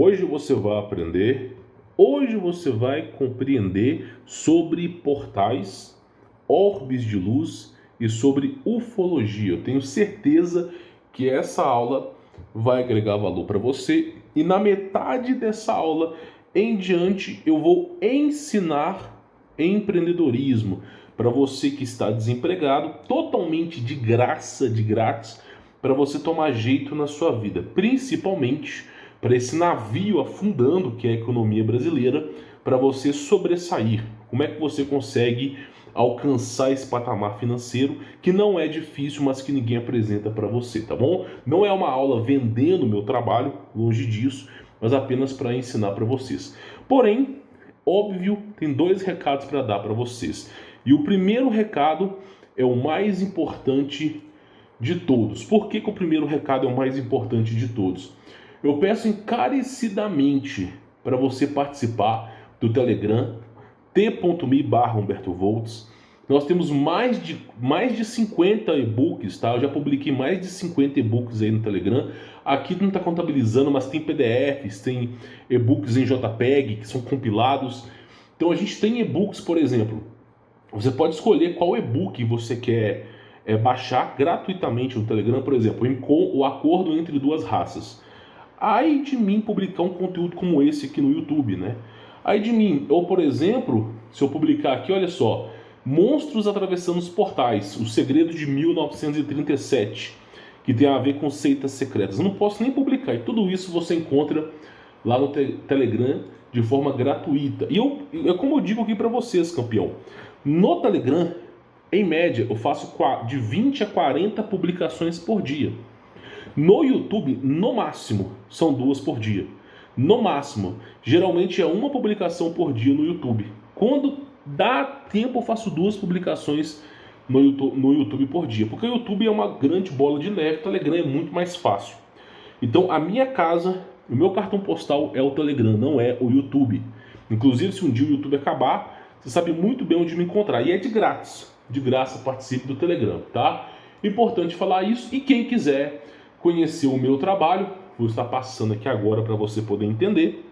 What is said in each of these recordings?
Hoje você vai aprender, hoje você vai compreender sobre portais, orbes de luz e sobre ufologia. Eu tenho certeza que essa aula vai agregar valor para você e na metade dessa aula em diante eu vou ensinar empreendedorismo para você que está desempregado, totalmente de graça, de grátis, para você tomar jeito na sua vida, principalmente para esse navio afundando que é a economia brasileira, para você sobressair. Como é que você consegue alcançar esse patamar financeiro que não é difícil, mas que ninguém apresenta para você, tá bom? Não é uma aula vendendo meu trabalho, longe disso, mas apenas para ensinar para vocês. Porém, óbvio, tem dois recados para dar para vocês. E o primeiro recado é o mais importante de todos. Por que o primeiro recado é o mais importante de todos? Eu peço encarecidamente para você participar do Telegram, t.me/HumbertoVolts. Nós temos mais de 50 e-books, tá? Eu já publiquei mais de 50 e-books aí no Telegram. Aqui não está contabilizando, mas tem PDFs, tem e-books em JPEG que são compilados. Então a gente tem e-books, por exemplo. Você pode escolher qual e-book você quer baixar gratuitamente no Telegram, por exemplo, o acordo entre duas raças. Ai de mim publicar um conteúdo como esse aqui no YouTube, né? Ai de mim, ou por exemplo, se eu publicar aqui, olha só, Monstros Atravessando os Portais, o Segredo de 1937, que tem a ver com seitas secretas. Eu não posso nem publicar, e tudo isso você encontra lá no Telegram de forma gratuita. E é como eu digo aqui para vocês, campeão, no Telegram, em média, eu faço de 20 a 40 publicações por dia. No YouTube, no máximo, são 2 por dia. No máximo. Geralmente é uma publicação por dia no YouTube. Quando dá tempo, eu faço 2 publicações no YouTube por dia. Porque o YouTube é uma grande bola de neve, o Telegram é muito mais fácil. Então, a minha casa, o meu cartão postal é o Telegram, não é o YouTube. Inclusive, se um dia o YouTube acabar, você sabe muito bem onde me encontrar. E é de grátis. De graça, participe do Telegram, tá? Importante falar isso. E quem quiser conhecer o meu trabalho, vou estar passando aqui agora para você poder entender,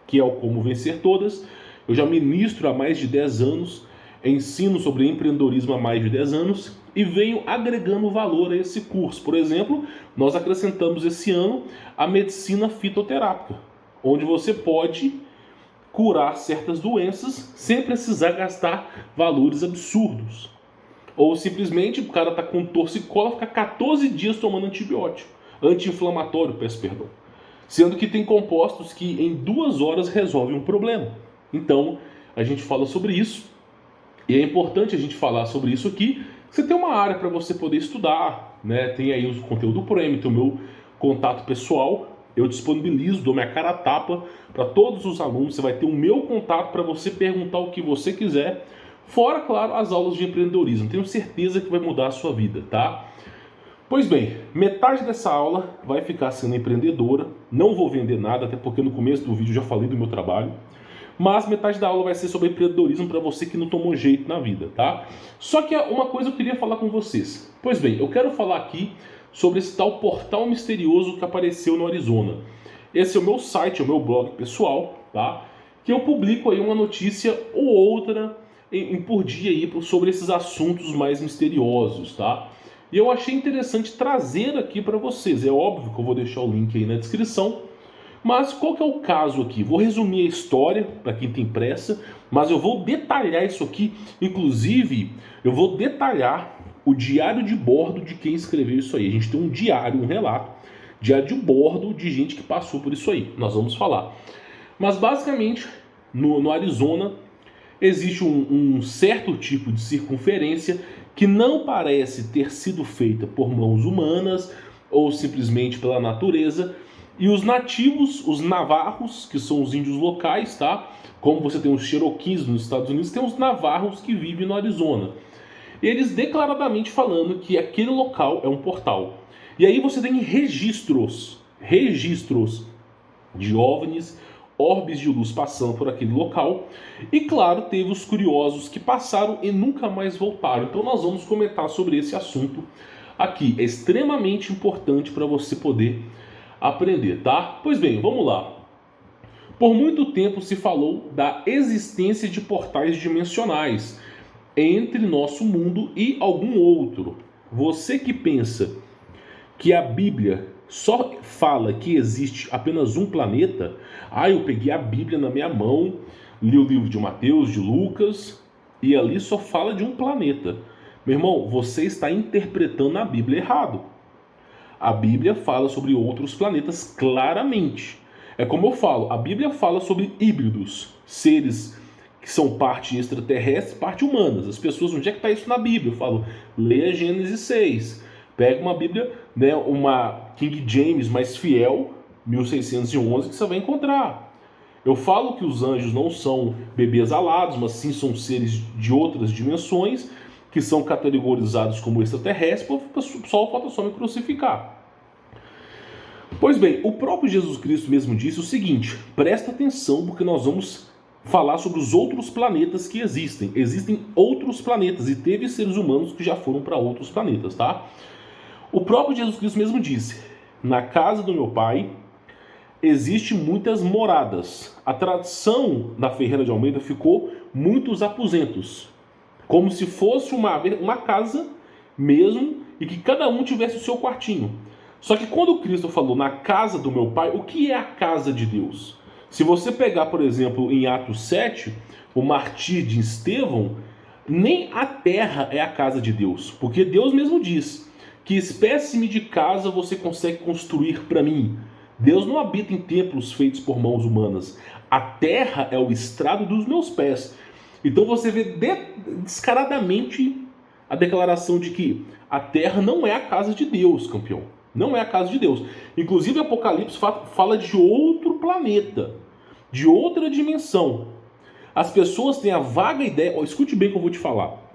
que é o Como Vencer Todas. Eu já ministro há mais de 10 anos, ensino sobre empreendedorismo há mais de 10 anos e venho agregando valor a esse curso. Por exemplo, nós acrescentamos esse ano a medicina fitoterápica, onde você pode curar certas doenças sem precisar gastar valores absurdos. Ou simplesmente o cara está com torcicolo, fica 14 dias tomando antibiótico, anti-inflamatório, peço perdão. Sendo que tem compostos que em 2 horas resolvem um problema. Então, a gente fala sobre isso. E é importante a gente falar sobre isso aqui. Você tem uma área para você poder estudar, né? Tem aí o conteúdo premium, tem o meu contato pessoal. Eu disponibilizo, dou minha cara a tapa para todos os alunos. Você vai ter o meu contato para você perguntar o que você quiser. Fora, claro, as aulas de empreendedorismo. Tenho certeza que vai mudar a sua vida, tá? Pois bem, metade dessa aula vai ficar sendo empreendedora. Não vou vender nada, até porque no começo do vídeo já falei do meu trabalho. Mas metade da aula vai ser sobre empreendedorismo para você que não tomou jeito na vida, tá? Só que uma coisa eu queria falar com vocês. Pois bem, eu quero falar aqui sobre esse tal portal misterioso que apareceu no Arizona. Esse é o meu site, é o meu blog pessoal, tá? Que eu publico aí uma notícia ou outra por dia aí sobre esses assuntos mais misteriosos, tá? E eu achei interessante trazer aqui para vocês. É óbvio que eu vou deixar o link aí na descrição. Mas qual que é o caso aqui? Vou resumir a história para quem tem pressa, mas eu vou detalhar isso aqui. Inclusive, eu vou detalhar o diário de bordo de quem escreveu isso aí. A gente tem um diário, um relato, diário de bordo de gente que passou por isso aí. Nós vamos falar. Mas basicamente, no Arizona, existe um certo tipo de circunferência que não parece ter sido feita por mãos humanas ou simplesmente pela natureza. E os nativos, os navarros, que são os índios locais, tá? Como você tem os Cherokees nos Estados Unidos, tem os navarros que vivem no Arizona. Eles declaradamente falando que aquele local é um portal. E aí você tem registros de OVNIs, orbes de luz passando por aquele local. E claro, teve os curiosos que passaram e nunca mais voltaram. Então nós vamos comentar sobre esse assunto aqui. É extremamente importante para você poder aprender, tá? Pois bem, vamos lá. Por muito tempo se falou da existência de portais dimensionais entre nosso mundo e algum outro. Você que pensa que a Bíblia só fala que existe apenas um planeta, eu peguei a Bíblia na minha mão, li o livro de Mateus, de Lucas, e ali só fala de um planeta. Meu irmão, você está interpretando a Bíblia errado. A Bíblia fala sobre outros planetas claramente. É como eu falo, a Bíblia fala sobre híbridos, seres que são parte extraterrestre, parte humanas. As pessoas, onde é que está isso na Bíblia? Eu falo, leia Gênesis 6. Pega uma Bíblia, né, uma King James mais fiel, 1611, que você vai encontrar. Eu falo que os anjos não são bebês alados, mas sim são seres de outras dimensões, que são categorizados como extraterrestres, só falta só me crucificar. Pois bem, o próprio Jesus Cristo mesmo disse o seguinte, presta atenção porque nós vamos falar sobre os outros planetas que existem. Existem outros planetas e teve seres humanos que já foram para outros planetas, tá? O próprio Jesus Cristo mesmo disse, na casa do meu pai existem muitas moradas. A tradução da Ferreira de Almeida ficou muitos aposentos, como se fosse uma casa mesmo e que cada um tivesse o seu quartinho. Só que quando Cristo falou na casa do meu pai, o que é a casa de Deus? Se você pegar, por exemplo, em Atos 7, o martírio de Estevão, nem a terra é a casa de Deus, porque Deus mesmo diz, que espécime de casa você consegue construir para mim? Deus não habita em templos feitos por mãos humanas. A terra é o estrado dos meus pés. Então você vê descaradamente a declaração de que a terra não é a casa de Deus, campeão. Não é a casa de Deus. Inclusive Apocalipse fala de outro planeta, de outra dimensão. As pessoas têm a vaga ideia, escute bem o que eu vou te falar.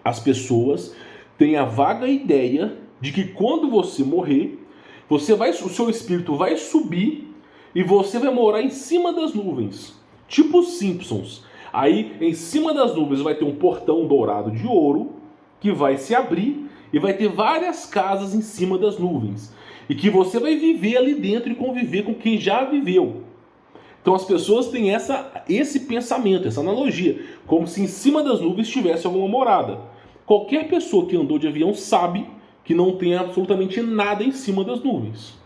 As pessoas têm a vaga ideia de que quando você morrer, o seu espírito vai subir e você vai morar em cima das nuvens, tipo os Simpsons. Aí em cima das nuvens vai ter um portão dourado de ouro que vai se abrir e vai ter várias casas em cima das nuvens e que você vai viver ali dentro e conviver com quem já viveu. Então as pessoas têm esse pensamento, essa analogia, como se em cima das nuvens tivesse alguma morada. Qualquer pessoa que andou de avião sabe que não tem absolutamente nada em cima das nuvens.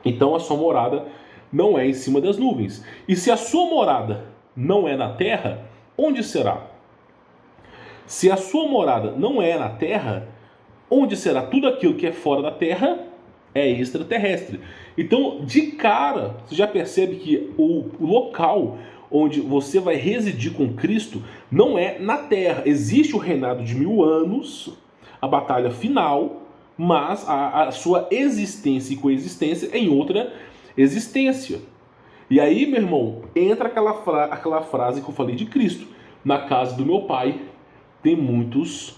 Então a sua morada não é em cima das nuvens. E se a sua morada não é na terra, onde será? Se a sua morada não é na terra, onde será? Tudo aquilo que é fora da terra é extraterrestre. Então, de cara, você já percebe que o local onde você vai residir com Cristo não é na terra. Existe o reinado de 1000 anos, a batalha final, mas a sua existência e coexistência é em outra existência. E aí, meu irmão, entra aquela frase que eu falei de Cristo. Na casa do meu pai tem muitas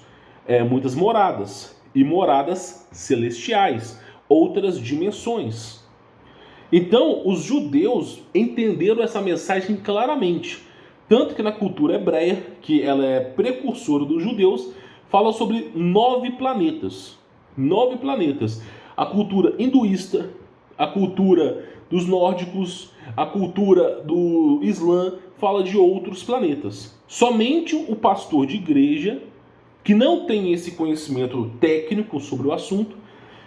moradas, e moradas celestiais, outras dimensões. Então, os judeus entenderam essa mensagem claramente. Tanto que na cultura hebreia, que ela é precursora dos judeus, fala sobre 9 planetas. 9 planetas. A cultura hinduísta, a cultura dos nórdicos, a cultura do Islã fala de outros planetas. Somente o pastor de igreja, que não tem esse conhecimento técnico sobre o assunto,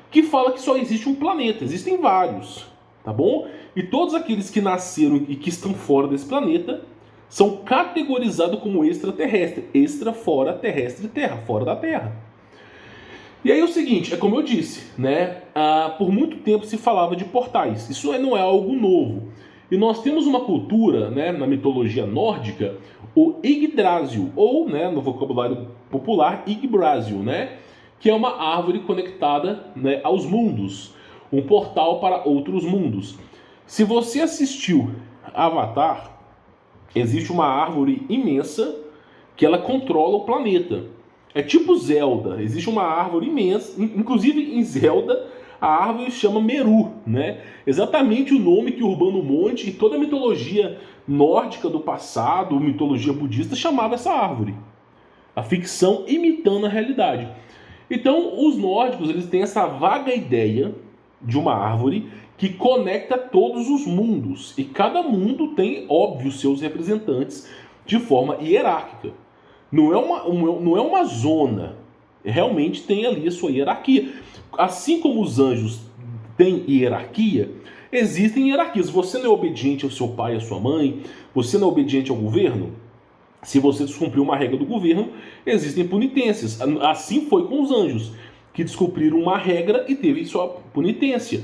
que fala que só existe um planeta. Existem vários, tá bom? E todos aqueles que nasceram e que estão fora desse planeta são categorizados como extraterrestre. Extra, fora, terrestre, terra, fora da Terra. E aí é o seguinte, é como eu disse, né? Por muito tempo se falava de portais. Isso não é algo novo. E nós temos uma cultura, né, na mitologia nórdica, o Yggdrasil, ou, né, no vocabulário popular, Yggdrasil, né? Que é uma árvore conectada, né, aos mundos. Um portal para outros mundos. Se você assistiu Avatar, existe uma árvore imensa que ela controla o planeta. É tipo Zelda, existe uma árvore imensa, inclusive em Zelda a árvore chama Meru, né? Exatamente o nome que Urbano Monte e toda a mitologia nórdica do passado, mitologia budista, chamava essa árvore. A ficção imitando a realidade. Então os nórdicos eles têm essa vaga ideia de uma árvore que conecta todos os mundos. E cada mundo tem, óbvio, seus representantes de forma hierárquica. Não é uma zona. Realmente tem ali a sua hierarquia. Assim como os anjos têm hierarquia, existem hierarquias. Você não é obediente ao seu pai e à sua mãe, você não é obediente ao governo. Se você descumpriu uma regra do governo, existem penitências. Assim foi com os anjos, que descumpriram uma regra e teve sua penitência.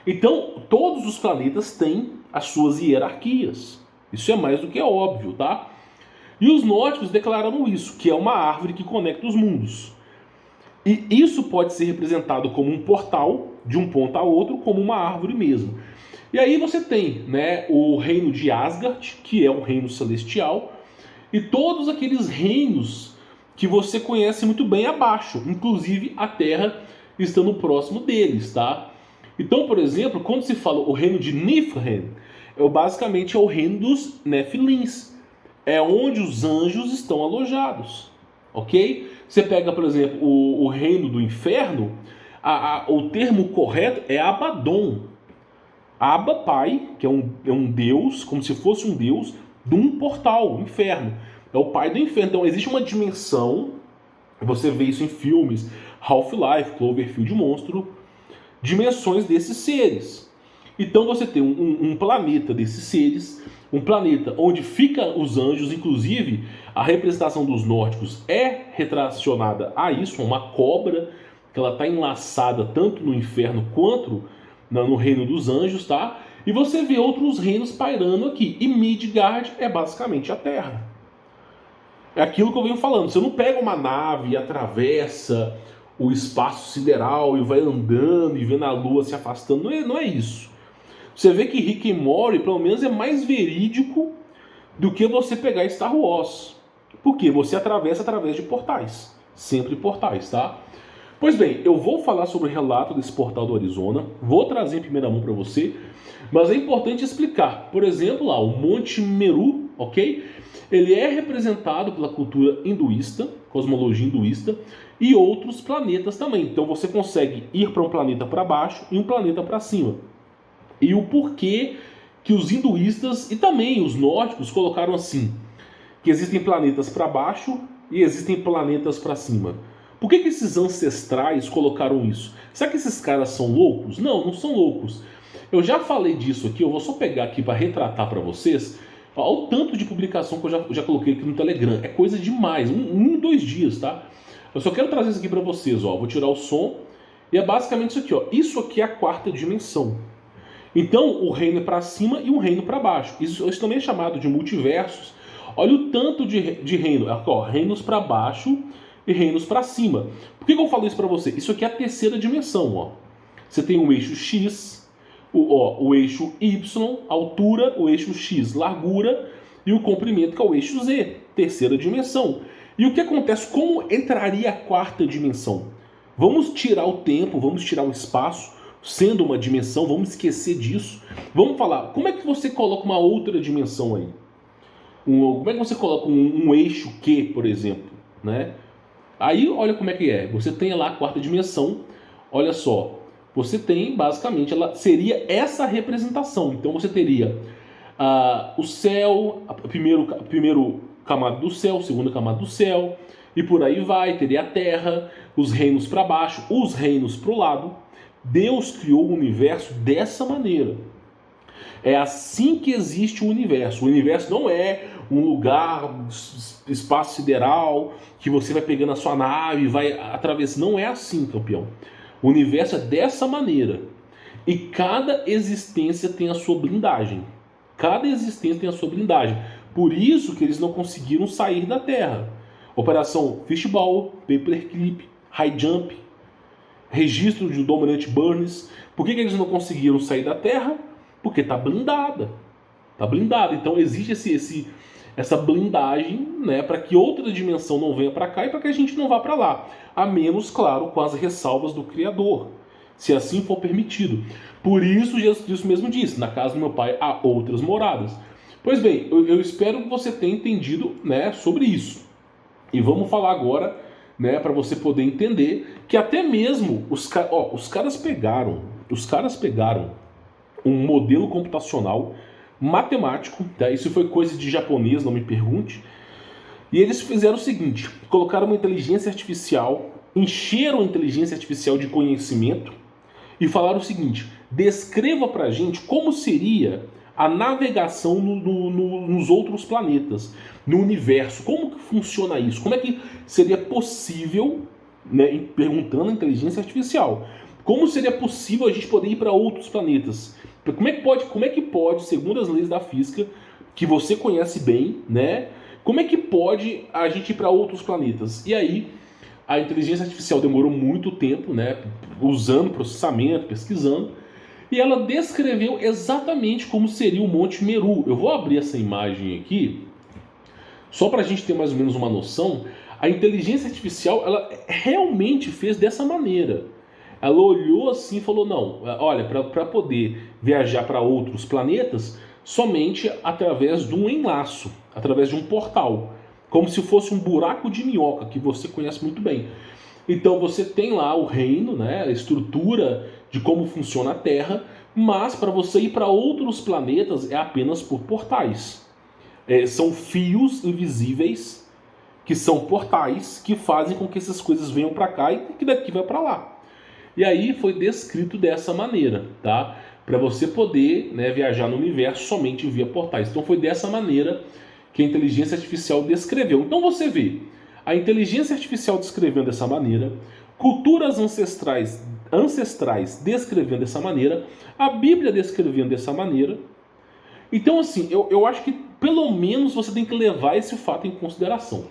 Então, todos os planetas têm as suas hierarquias. Isso é mais do que óbvio, tá? E os nórdicos declararam isso, que é uma árvore que conecta os mundos. E isso pode ser representado como um portal, de um ponto a outro, como uma árvore mesmo. E aí você tem, né, o reino de Asgard, que é um reino celestial, e todos aqueles reinos que você conhece muito bem abaixo, inclusive a Terra estando próximo deles, tá? Então, por exemplo, quando se fala o reino de Niflheim, basicamente é o reino dos Nephilims, é onde os anjos estão alojados, ok? Você pega, por exemplo, o reino do inferno, o termo correto é Abaddon. Abba, pai, que é um deus, como se fosse um deus, de um portal, o inferno. É o pai do inferno. Então existe uma dimensão, você vê isso em filmes, Half-Life, Cloverfield Monstro, dimensões desses seres. Então você tem um planeta desses seres, um planeta onde ficam os anjos, inclusive a representação dos nórdicos é retracionada a isso, uma cobra, que ela está enlaçada tanto no inferno quanto no reino dos anjos, tá? E você vê outros reinos pairando aqui. E Midgard é basicamente a Terra. É aquilo que eu venho falando. Você não pega uma nave e atravessa o espaço sideral e vai andando e vendo a Lua se afastando. Não é isso. Você vê que Rick and Morty, pelo menos, é mais verídico do que você pegar Star Wars. Porque você atravessa através de portais. Sempre portais, tá? Pois bem, eu vou falar sobre o relato desse portal do Arizona, vou trazer em primeira mão para você, mas é importante explicar. Por exemplo, lá, o Monte Meru, ok? Ele é representado pela cultura hinduísta, cosmologia hinduísta, e outros planetas também. Então você consegue ir para um planeta para baixo e um planeta para cima. E o porquê que os hinduístas e também os nórdicos colocaram assim, que existem planetas para baixo e existem planetas para cima. Por que esses ancestrais colocaram isso? Será que esses caras são loucos? Não são loucos. Eu já falei disso aqui, eu vou só pegar aqui para retratar para vocês. Olha o tanto de publicação que eu já coloquei aqui no Telegram. É coisa demais, 2 dias, tá? Eu só quero trazer isso aqui para vocês, ó. Vou tirar o som. E é basicamente isso aqui, ó. Isso aqui é a 4ª dimensão. Então, o reino é para cima e um reino para baixo. Isso também é chamado de multiversos. Olha o tanto de reino. Ó, reinos para baixo e reinos para cima. Por que eu falo isso para você? Isso aqui é a 3ª dimensão, ó. Você tem o eixo X, o eixo Y, altura, o eixo X, largura, e o comprimento, que é o eixo Z, 3ª dimensão. E o que acontece? Como entraria a 4ª dimensão? Vamos tirar o tempo, vamos tirar o espaço, sendo uma dimensão, vamos esquecer disso. Vamos falar, como é que você coloca uma outra dimensão aí? Como é que você coloca um eixo Q, por exemplo, né? Aí, olha como é que é. Você tem lá a 4ª dimensão. Olha só. Você tem, basicamente, ela seria essa representação. Então, você teria o céu, a primeiro camada do céu, segunda camada do céu, e por aí vai. Teria a terra, os reinos para baixo, os reinos para o lado. Deus criou o universo dessa maneira. É assim que existe o universo. O universo não é um lugar, espaço sideral, que você vai pegando a sua nave e vai atravessando. Não é assim, campeão. O universo é dessa maneira. E cada existência tem a sua blindagem. Cada existência tem a sua blindagem. Por isso que eles não conseguiram sair da Terra. Operação Fishball, Paperclip, High Jump, registro de Dominant Burns. Por que eles não conseguiram sair da Terra? Porque está blindada. Está blindada. Então existe essa blindagem, né, para que outra dimensão não venha para cá e para que a gente não vá para lá. A menos, claro, com as ressalvas do Criador, se assim for permitido. Por isso Jesus Cristo mesmo disse, na casa do meu Pai há outras moradas. Pois bem, eu espero que você tenha entendido, né, sobre isso. E vamos falar agora, né, para você poder entender que até mesmo os caras pegaram um modelo computacional matemático, tá? Isso foi coisa de japonês, não me pergunte. E eles fizeram o seguinte: colocaram uma inteligência artificial, encheram a inteligência artificial de conhecimento e falaram o seguinte: descreva pra gente como seria a navegação nos outros planetas, no universo. Como que funciona isso? Como é que seria possível, né, perguntando à inteligência artificial, como seria possível a gente poder ir para outros planetas? Como é que pode, segundo as leis da física, que você conhece bem, né? Como é que pode a gente ir para outros planetas? E aí, a inteligência artificial demorou muito tempo, né, usando processamento, pesquisando, e ela descreveu exatamente como seria o Monte Meru. Eu vou abrir essa imagem aqui, só para a gente ter mais ou menos uma noção. A inteligência artificial, ela realmente fez dessa maneira. Ela olhou assim e falou: não, olha, para poder viajar para outros planetas, somente através de um enlaço, através de um portal, como se fosse um buraco de minhoca, que você conhece muito bem. Então você tem lá o reino, né, a estrutura de como funciona a Terra, mas para você ir para outros planetas é apenas por portais. São fios invisíveis, que são portais, que fazem com que essas coisas venham para cá e que daqui vai para lá. E aí foi descrito dessa maneira, tá? Para você poder, né, viajar no universo somente via portais. Então foi dessa maneira que a inteligência artificial descreveu. Então você vê a inteligência artificial descrevendo dessa maneira, culturas ancestrais descrevendo dessa maneira, a Bíblia descrevendo dessa maneira. Então, assim, eu acho que pelo menos você tem que levar esse fato em consideração.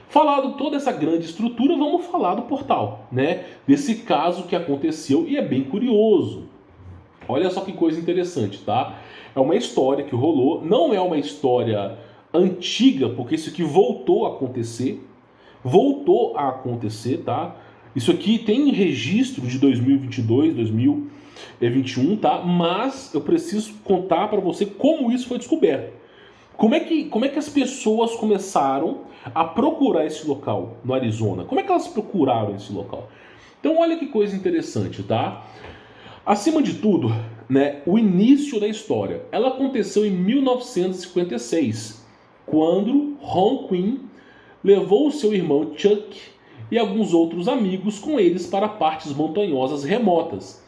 Falado toda essa grande estrutura, vamos falar do portal, né? Desse caso que aconteceu e é bem curioso. Olha só que coisa interessante, tá? É uma história que rolou, não é uma história antiga, porque isso aqui voltou a acontecer, tá? Isso aqui tem registro de 2022, 2021, tá? Mas eu preciso contar para você como isso foi descoberto. Como é que as pessoas começaram a procurar esse local no Arizona? Como é que elas procuraram esse local? Então olha que coisa interessante, tá? Acima de tudo, né, o início da história. Ela aconteceu em 1956, quando Ron Quinn levou o seu irmão Chuck e alguns outros amigos com eles para partes montanhosas remotas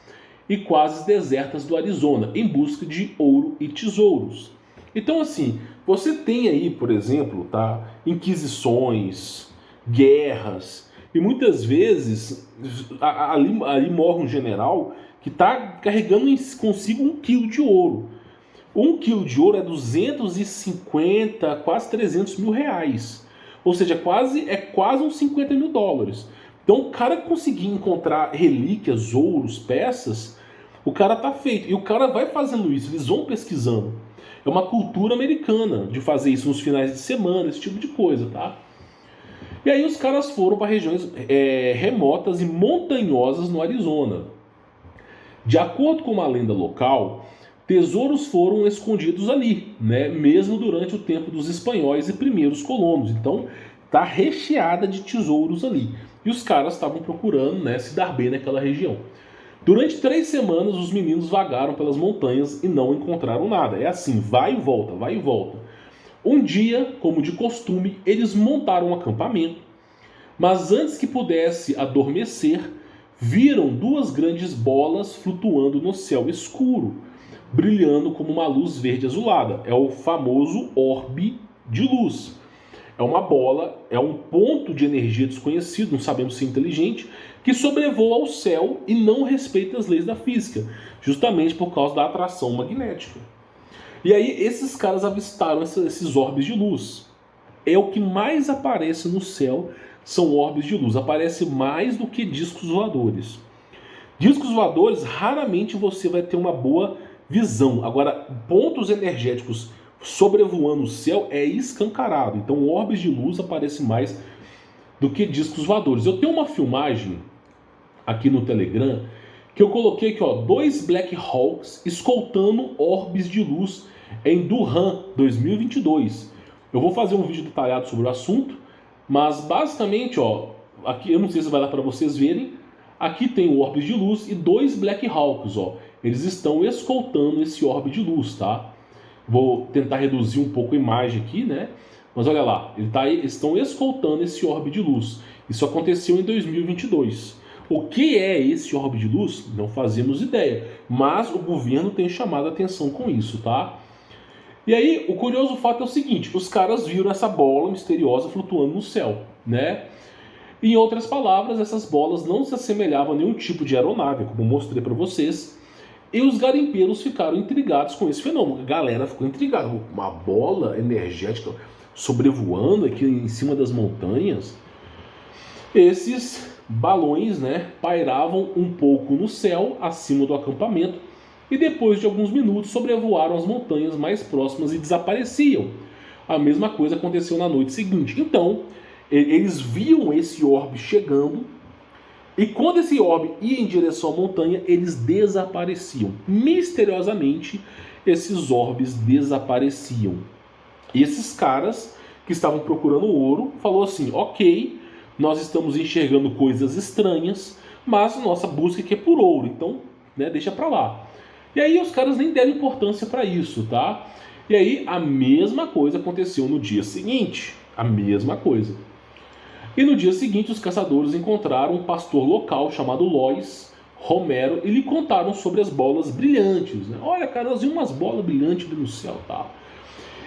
e quase desertas do Arizona, em busca de ouro e tesouros. Então, assim, você tem aí, por exemplo, tá, inquisições, guerras, e muitas vezes ali morre um general que está carregando consigo 1 quilo de ouro. 1 quilo de ouro é 250, quase 300 mil reais. Ou seja, é quase uns 50 mil dólares. Então o cara conseguir encontrar relíquias, ouros, peças, o cara tá feito. E o cara vai fazendo isso, eles vão pesquisando. É uma cultura americana de fazer isso nos finais de semana, esse tipo de coisa, tá? E aí os caras foram para regiões remotas e montanhosas no Arizona. De acordo com uma lenda local, tesouros foram escondidos ali, né, mesmo durante o tempo dos espanhóis e primeiros colonos. Então, tá recheada de tesouros ali. E os caras estavam procurando, né, se dar bem naquela região. Durante 3 semanas, os meninos vagaram pelas montanhas e não encontraram nada. É assim, vai e volta, vai e volta. Um dia, como de costume, eles montaram um acampamento, mas antes que pudesse adormecer, viram 2 grandes bolas flutuando no céu escuro, brilhando como uma luz verde azulada. É o famoso orbe de luz. É uma bola, é um ponto de energia desconhecido, não sabemos se é inteligente, que sobrevoa ao céu e não respeita as leis da física, justamente por causa da atração magnética. E aí esses caras avistaram esses orbes de luz. É o que mais aparece no céu, são orbes de luz. Aparece mais do que discos voadores. Discos voadores, raramente você vai ter uma boa visão. Agora, pontos energéticos sobrevoando o céu é escancarado. Então, orbes de luz aparecem mais do que discos voadores. Eu tenho uma filmagem aqui no Telegram que eu coloquei aqui, ó, 2 Black Hawks escoltando orbes de luz em Durham, 2022. Eu vou fazer um vídeo detalhado sobre o assunto, mas basicamente, ó, aqui eu não sei se vai dar para vocês verem. Aqui tem o orbes de luz e 2 Black Hawks, ó. eles estão escoltando esse orbe de luz, tá? Vou tentar reduzir um pouco a imagem aqui, né? Mas olha lá, eles estão escoltando esse orbe de luz. Isso aconteceu em 2022. O que é esse orbe de luz? Não fazemos ideia, mas o governo tem chamado a atenção com isso, tá? E aí, o curioso fato é o seguinte, os caras viram essa bola misteriosa flutuando no céu, né? Em outras palavras, essas bolas não se assemelhavam a nenhum tipo de aeronave, como eu mostrei para vocês, e os garimpeiros ficaram intrigados com esse fenômeno. A galera ficou intrigada, uma bola energética sobrevoando aqui em cima das montanhas. Esses balões, né, pairavam um pouco no céu, acima do acampamento, e depois de alguns minutos sobrevoaram as montanhas mais próximas e desapareciam. A mesma coisa aconteceu na noite seguinte. Então, eles viam esse orbe chegando, e quando esse orbe ia em direção à montanha, eles desapareciam. Misteriosamente, esses orbes desapareciam. E esses caras que estavam procurando ouro, falou assim, ok, nós estamos enxergando coisas estranhas, mas nossa busca aqui é por ouro, então, né, deixa pra lá. E aí os caras nem deram importância para isso, tá? E aí a mesma coisa aconteceu no dia seguinte, a mesma coisa. E no dia seguinte os caçadores encontraram um pastor local chamado Lois Romero e lhe contaram sobre as bolas brilhantes, né? Olha, cara, nós vimos umas bolas brilhantes ali no céu, tá?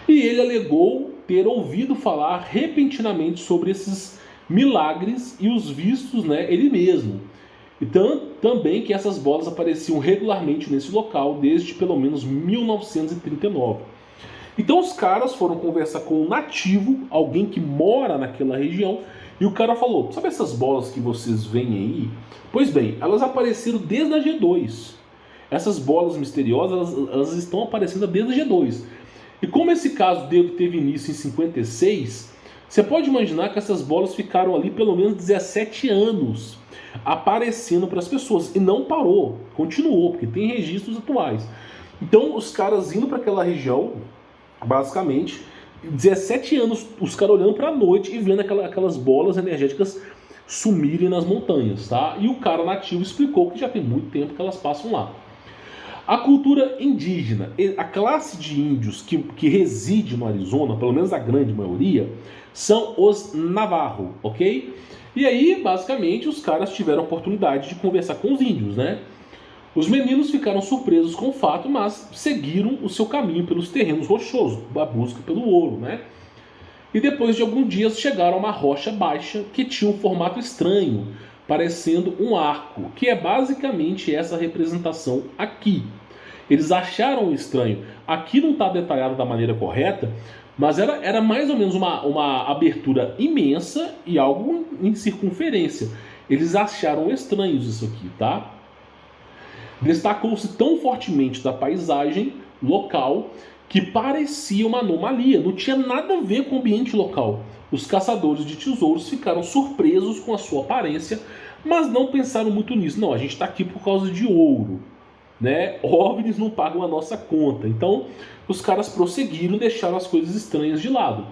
E ele alegou ter ouvido falar repentinamente sobre esses milagres e os vistos, né, ele mesmo. Então, também que essas bolas apareciam regularmente nesse local desde pelo menos 1939. Então os caras foram conversar com um nativo, alguém que mora naquela região, e o cara falou, sabe essas bolas que vocês veem aí? Pois bem, elas apareceram desde a G2. Essas bolas misteriosas, elas estão aparecendo desde a G2. E como esse caso teve início em 56, você pode imaginar que essas bolas ficaram ali pelo menos 17 anos aparecendo para as pessoas. E não parou, continuou, porque tem registros atuais. Então os caras indo para aquela região, basicamente, 17 anos, os caras olhando para a noite e vendo aquelas bolas energéticas sumirem nas montanhas, tá? E o cara nativo explicou que já tem muito tempo que elas passam lá. A cultura indígena, a classe de índios que reside no Arizona, pelo menos a grande maioria, são os Navajo, ok? E aí, basicamente, os caras tiveram a oportunidade de conversar com os índios, né? Os meninos ficaram surpresos com o fato, mas seguiram o seu caminho pelos terrenos rochosos, a busca pelo ouro, né? E depois de alguns dias chegaram a uma rocha baixa que tinha um formato estranho, parecendo um arco, que é basicamente essa representação aqui. Eles acharam estranho. Aqui não está detalhado da maneira correta, mas era mais ou menos uma abertura imensa e algo em circunferência. Eles acharam estranhos isso aqui, tá? Destacou-se tão fortemente da paisagem local que parecia uma anomalia, não tinha nada a ver com o ambiente local. Os caçadores de tesouros ficaram surpresos com a sua aparência, mas não pensaram muito nisso. Não, a gente está aqui por causa de ouro, né? OVNIs não pagam a nossa conta. Então, os caras prosseguiram e deixaram as coisas estranhas de lado.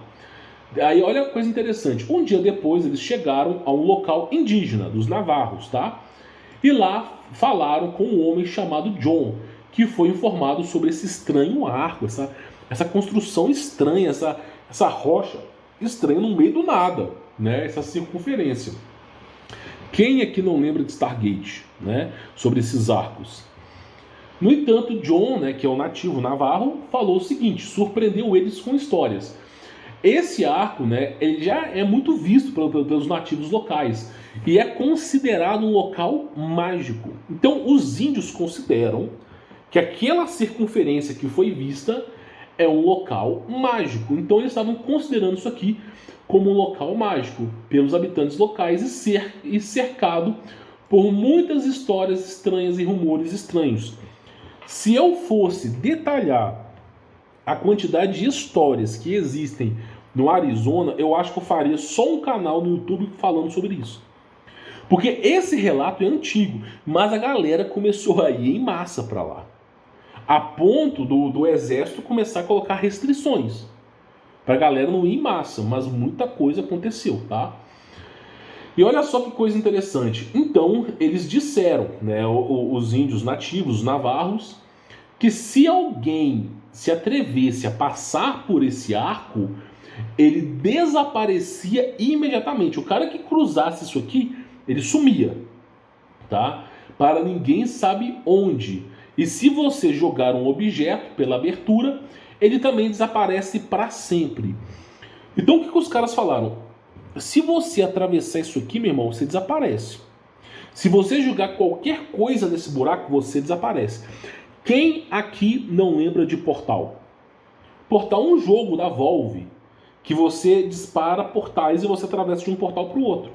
Aí, olha a coisa interessante. Um dia depois, eles chegaram a um local indígena, dos Navarros, tá? E lá falaram com um homem chamado John, que foi informado sobre esse estranho arco, essa construção estranha, essa rocha estranha no meio do nada, né? Essa circunferência. Quem aqui não lembra de Stargate, né? Sobre esses arcos? No entanto, John, né, que é o nativo navarro, falou o seguinte, surpreendeu eles com histórias. Esse arco, né, ele já é muito visto pelos nativos locais e é considerado um local mágico. Então, os índios consideram que aquela circunferência que foi vista é um local mágico. Então, eles estavam considerando isso aqui como um local mágico pelos habitantes locais e cercado por muitas histórias estranhas e rumores estranhos. Se eu fosse detalhar a quantidade de histórias que existem no Arizona, eu acho que eu faria só um canal no YouTube falando sobre isso. Porque esse relato é antigo, mas a galera começou a ir em massa para lá. A ponto do exército começar a colocar restrições para a galera não ir em massa, mas muita coisa aconteceu, tá? E olha só que coisa interessante. Então, eles disseram, né, os índios nativos, os navarros, que se alguém se atrevesse a passar por esse arco, ele desaparecia imediatamente. O cara que cruzasse isso aqui, ele sumia, tá? Para ninguém sabe onde. E se você jogar um objeto pela abertura, ele também desaparece para sempre. Então o que os caras falaram? Se você atravessar isso aqui, meu irmão, você desaparece. Se você jogar qualquer coisa nesse buraco, você desaparece. Quem aqui não lembra de Portal? Portal é um jogo da Valve que você dispara portais e você atravessa de um portal para o outro.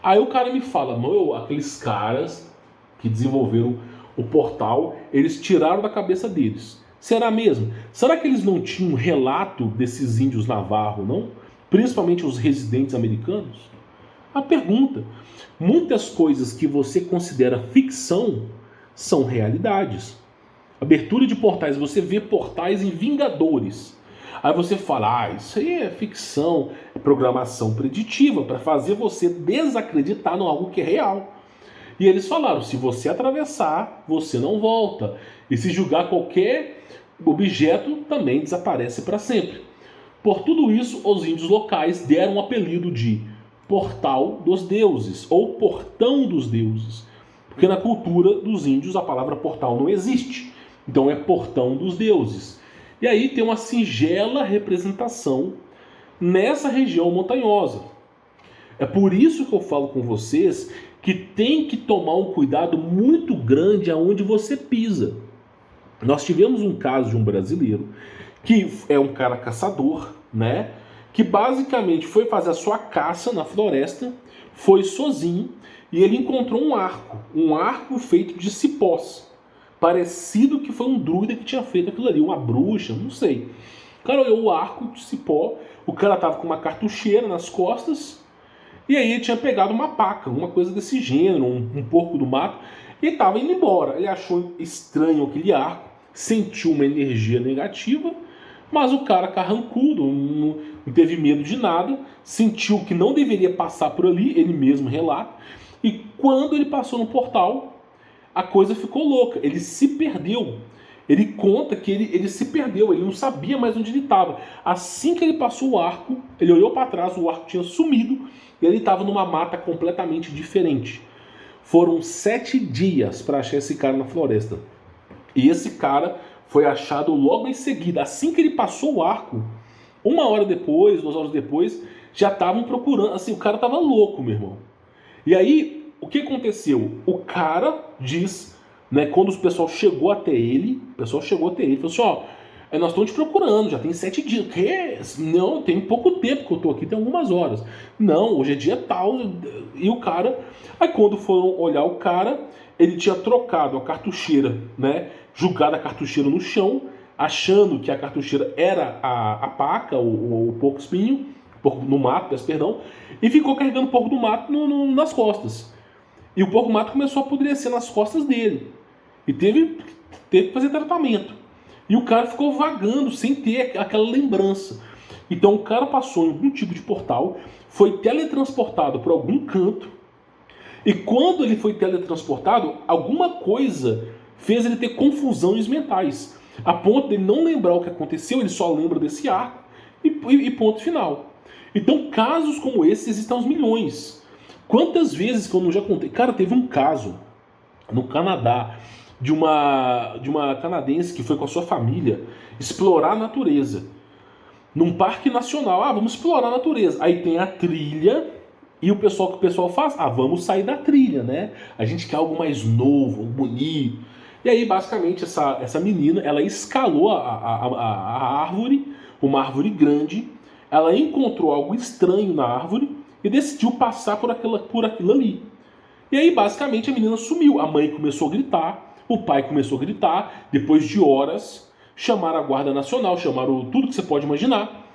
Aí o cara me fala, meu, aqueles caras que desenvolveram o Portal, eles tiraram da cabeça deles. Será mesmo? Será que eles não tinham um relato desses índios navarros, não? Principalmente os residentes americanos? A pergunta. Muitas coisas que você considera ficção são realidades. Abertura de portais, você vê portais em Vingadores. Aí você fala, isso aí é ficção, é programação preditiva para fazer você desacreditar em algo que é real. E eles falaram, se você atravessar, você não volta. E se jogar qualquer objeto, também desaparece para sempre. Por tudo isso, os índios locais deram o apelido de Portal dos Deuses, ou Portão dos Deuses. Porque na cultura dos índios a palavra portal não existe. Então é Portão dos Deuses. E aí tem uma singela representação nessa região montanhosa. É por isso que eu falo com vocês que tem que tomar um cuidado muito grande aonde você pisa. Nós tivemos um caso de um brasileiro que é um cara caçador, né? Que basicamente foi fazer a sua caça na floresta, foi sozinho e ele encontrou um arco feito de cipós. Parecido que foi um druida que tinha feito aquilo ali, uma bruxa, não sei. O cara olhou o arco de cipó, o cara tava com uma cartucheira nas costas, e aí ele tinha pegado uma paca, uma coisa desse gênero, um porco do mato, e estava indo embora. Ele achou estranho aquele arco, sentiu uma energia negativa, mas o cara carrancudo, não teve medo de nada, sentiu que não deveria passar por ali, ele mesmo relata, e quando ele passou no portal, a coisa ficou louca, ele se perdeu. Ele conta que ele se perdeu, ele não sabia mais onde ele estava. Assim que ele passou o arco, ele olhou para trás, o arco tinha sumido, e ele estava numa mata completamente diferente. Foram 7 dias para achar esse cara na floresta. E esse cara foi achado logo em seguida. Assim que ele passou o arco, 1 hora depois, 2 horas depois, já estavam procurando. Assim, o cara estava louco, meu irmão. E aí, o que aconteceu? O cara diz, né, quando o pessoal chegou até ele, falou assim, ó, nós estamos te procurando, já tem 7 dias. Que? Não, tem pouco tempo que eu tô aqui, tem algumas horas. Não, hoje é dia tal. E o cara, aí quando foram olhar o cara, ele tinha trocado a cartucheira, né, jogado a cartucheira no chão, achando que a cartucheira era a paca, o porco espinho, porco no mato, peço perdão, e ficou carregando o porco do mato nas costas. E o porco mato começou a apodrecer nas costas dele. E teve que fazer tratamento. E o cara ficou vagando sem ter aquela lembrança. Então o cara passou em algum tipo de portal, foi teletransportado para algum canto. E quando ele foi teletransportado, alguma coisa fez ele ter confusões mentais. A ponto de ele não lembrar o que aconteceu, ele só lembra desse arco e ponto final. Então casos como esse existem aos milhões. Quantas vezes que eu não já contei? Cara, teve um caso no Canadá de uma canadense que foi com a sua família explorar a natureza. Num parque nacional. Vamos explorar a natureza. Aí tem a trilha e o que o pessoal faz? Vamos sair da trilha, né? A gente quer algo mais novo, bonito. E aí, basicamente, essa menina, ela escalou a árvore, uma árvore grande, ela encontrou algo estranho na árvore e decidiu passar por aquilo ali. E aí, basicamente, a menina sumiu. A mãe começou a gritar, o pai começou a gritar. Depois de horas, chamaram a Guarda Nacional, chamaram tudo que você pode imaginar.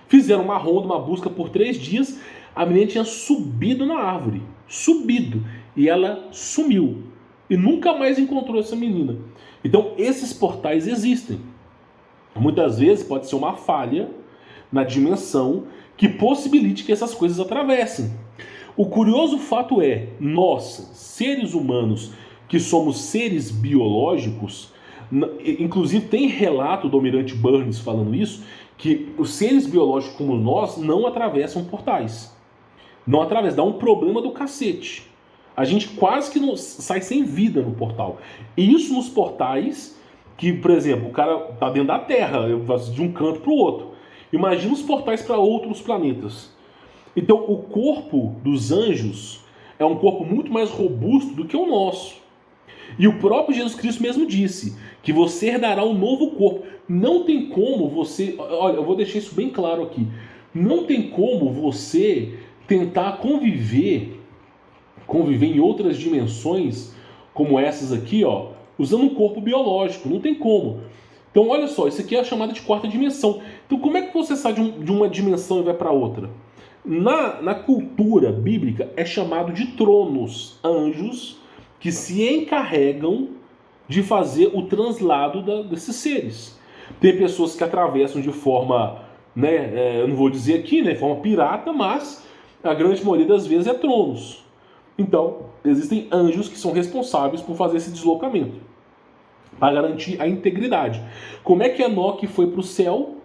Fizeram uma ronda, uma busca por 3 dias. A menina tinha subido na árvore. Subido. E ela sumiu. E nunca mais encontrou essa menina. Então, esses portais existem. Muitas vezes pode ser uma falha na dimensão que possibilite que essas coisas atravessem. O curioso fato é, nós, seres humanos, que somos seres biológicos, inclusive tem relato do Almirante Burns falando isso, que os seres biológicos como nós não atravessam portais. Não atravessa, dá um problema do cacete. A gente quase que não, sai sem vida no portal. E isso nos portais, que, por exemplo, o cara tá dentro da Terra, de um canto para o outro. Imagina os portais para outros planetas. Então, o corpo dos anjos é um corpo muito mais robusto do que o nosso. E o próprio Jesus Cristo mesmo disse que você herdará um novo corpo. Não tem como você... Olha, eu vou deixar isso bem claro aqui. Não tem como você tentar conviver em outras dimensões, como essas aqui, ó, usando um corpo biológico. Não tem como. Então, olha só, isso aqui é a chamada de quarta dimensão. Então, como é que você sai de uma dimensão e vai para outra? Na cultura bíblica, é chamado de tronos, anjos que se encarregam de fazer o translado desses seres. Tem pessoas que atravessam de forma, eu não vou dizer aqui, de forma pirata, mas a grande maioria das vezes é tronos. Então, existem anjos que são responsáveis por fazer esse deslocamento, para garantir a integridade. Como é que Enoque foi para o céu?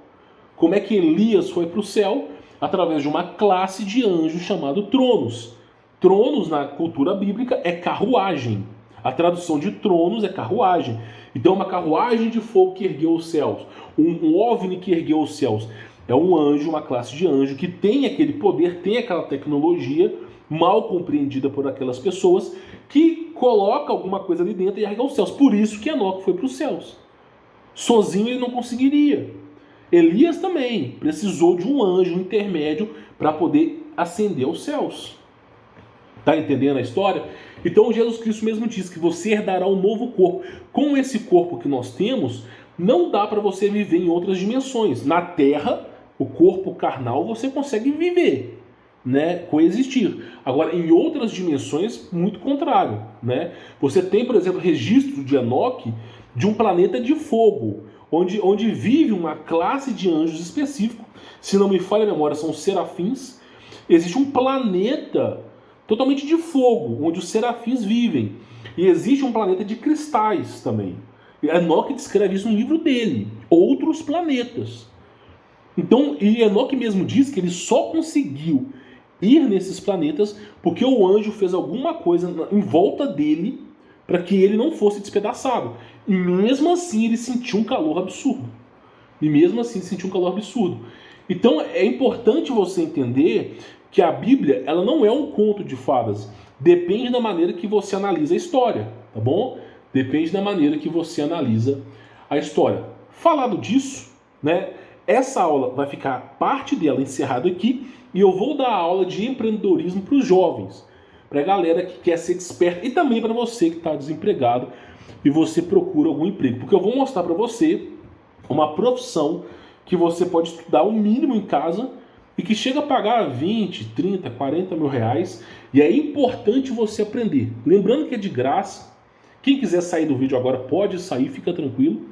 Como é que Elias foi para o céu? Através de uma classe de anjos chamado tronos. Tronos, na cultura bíblica, é carruagem. A tradução de tronos é carruagem. Então, uma carruagem de fogo que ergueu os céus. Um OVNI que ergueu os céus. É um anjo, uma classe de anjo que tem aquele poder, tem aquela tecnologia mal compreendida por aquelas pessoas, que coloca alguma coisa ali dentro e ergue os céus. Por isso que Enoque foi para os céus. Sozinho ele não conseguiria. Elias também precisou de um anjo intermédio para poder ascender aos céus. Está entendendo a história? Então Jesus Cristo mesmo diz que você herdará um novo corpo. Com esse corpo que nós temos, não dá para você viver em outras dimensões. Na Terra, o corpo carnal você consegue viver, coexistir. Agora, em outras dimensões, muito contrário. Você tem, por exemplo, registro de Enoque de um planeta de fogo, onde vive uma classe de anjos específico. Se não me falha a memória, são os serafins. Existe um planeta totalmente de fogo, onde os serafins vivem. E existe um planeta de cristais também. Enoque descreve isso no livro dele. Outros planetas. Então, e Enoque mesmo diz que ele só conseguiu ir nesses planetas porque o anjo fez alguma coisa em volta dele para que ele não fosse despedaçado. E mesmo assim ele sentiu um calor absurdo. Então é importante você entender que a Bíblia ela não é um conto de fadas. Depende da maneira que você analisa a história, tá bom? Depende da maneira que você analisa a história. Falado disso, essa aula vai ficar parte dela encerrada aqui e eu vou dar aula de empreendedorismo para os jovens, para a galera que quer ser desperta e também para você que está desempregado e você procura algum emprego. Porque eu vou mostrar para você uma profissão que você pode estudar o mínimo em casa e que chega a pagar 20, 30, 40 mil reais. E é importante você aprender. Lembrando que é de graça. Quem quiser sair do vídeo agora pode sair, fica tranquilo.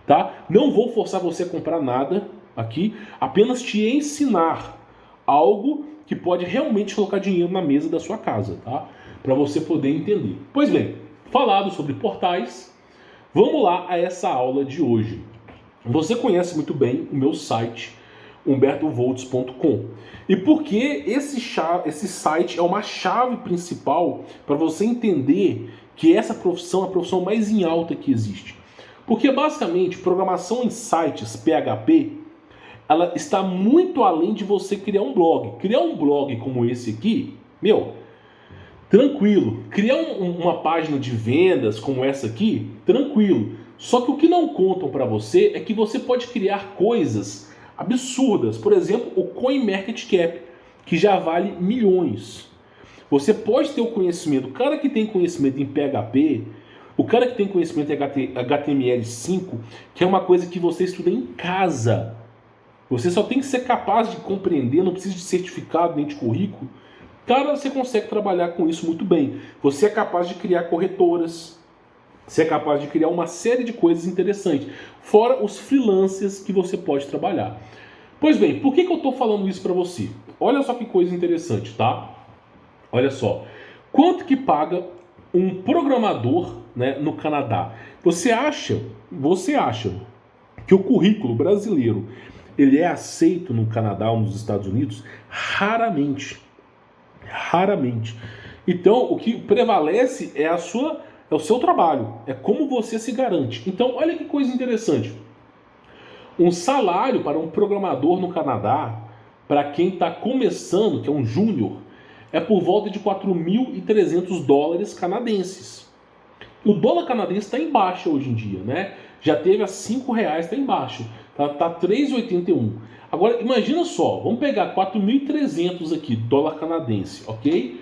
Tá? Não vou forçar você a comprar nada aqui. Apenas te ensinar algo que pode realmente colocar dinheiro na mesa da sua casa. Tá? Para você poder entender. Pois bem, falado sobre portais, vamos lá a essa aula de hoje. Você conhece muito bem o meu site, humbertovolts.com. E por que esse site é uma chave principal para você entender que essa profissão é a profissão mais em alta que existe? Porque basicamente, programação em sites PHP, ela está muito além de você criar um blog. Criar um blog como esse aqui, tranquilo. Criar uma página de vendas como essa aqui, tranquilo. Só que o que não contam para você é que você pode criar coisas absurdas. Por exemplo, o CoinMarketCap, que já vale milhões. Você pode ter o conhecimento. O cara que tem conhecimento em PHP, o cara que tem conhecimento em HTML5, que é uma coisa que você estuda em casa. Você só tem que ser capaz de compreender, não precisa de certificado nem de currículo. Cara, você consegue trabalhar com isso muito bem. Você é capaz de criar corretoras. Você é capaz de criar uma série de coisas interessantes. Fora os freelancers que você pode trabalhar. Pois bem, por que eu estou falando isso para você? Olha só que coisa interessante, tá? Olha só, quanto que paga um programador, né, no Canadá? Você acha que o currículo brasileiro ele é aceito no Canadá ou nos Estados Unidos? Raramente. Raramente. Então, o que prevalece é o seu trabalho, é como você se garante. Então, olha que coisa interessante. Um salário para um programador no Canadá, para quem está começando, que é um júnior, é por volta de 4.300 dólares canadenses. O dólar canadense está em baixa hoje em dia, né? Já teve a R$5, está em baixa. Tá 3,81. Agora, imagina só, vamos pegar 4.300 aqui, dólar canadense, ok?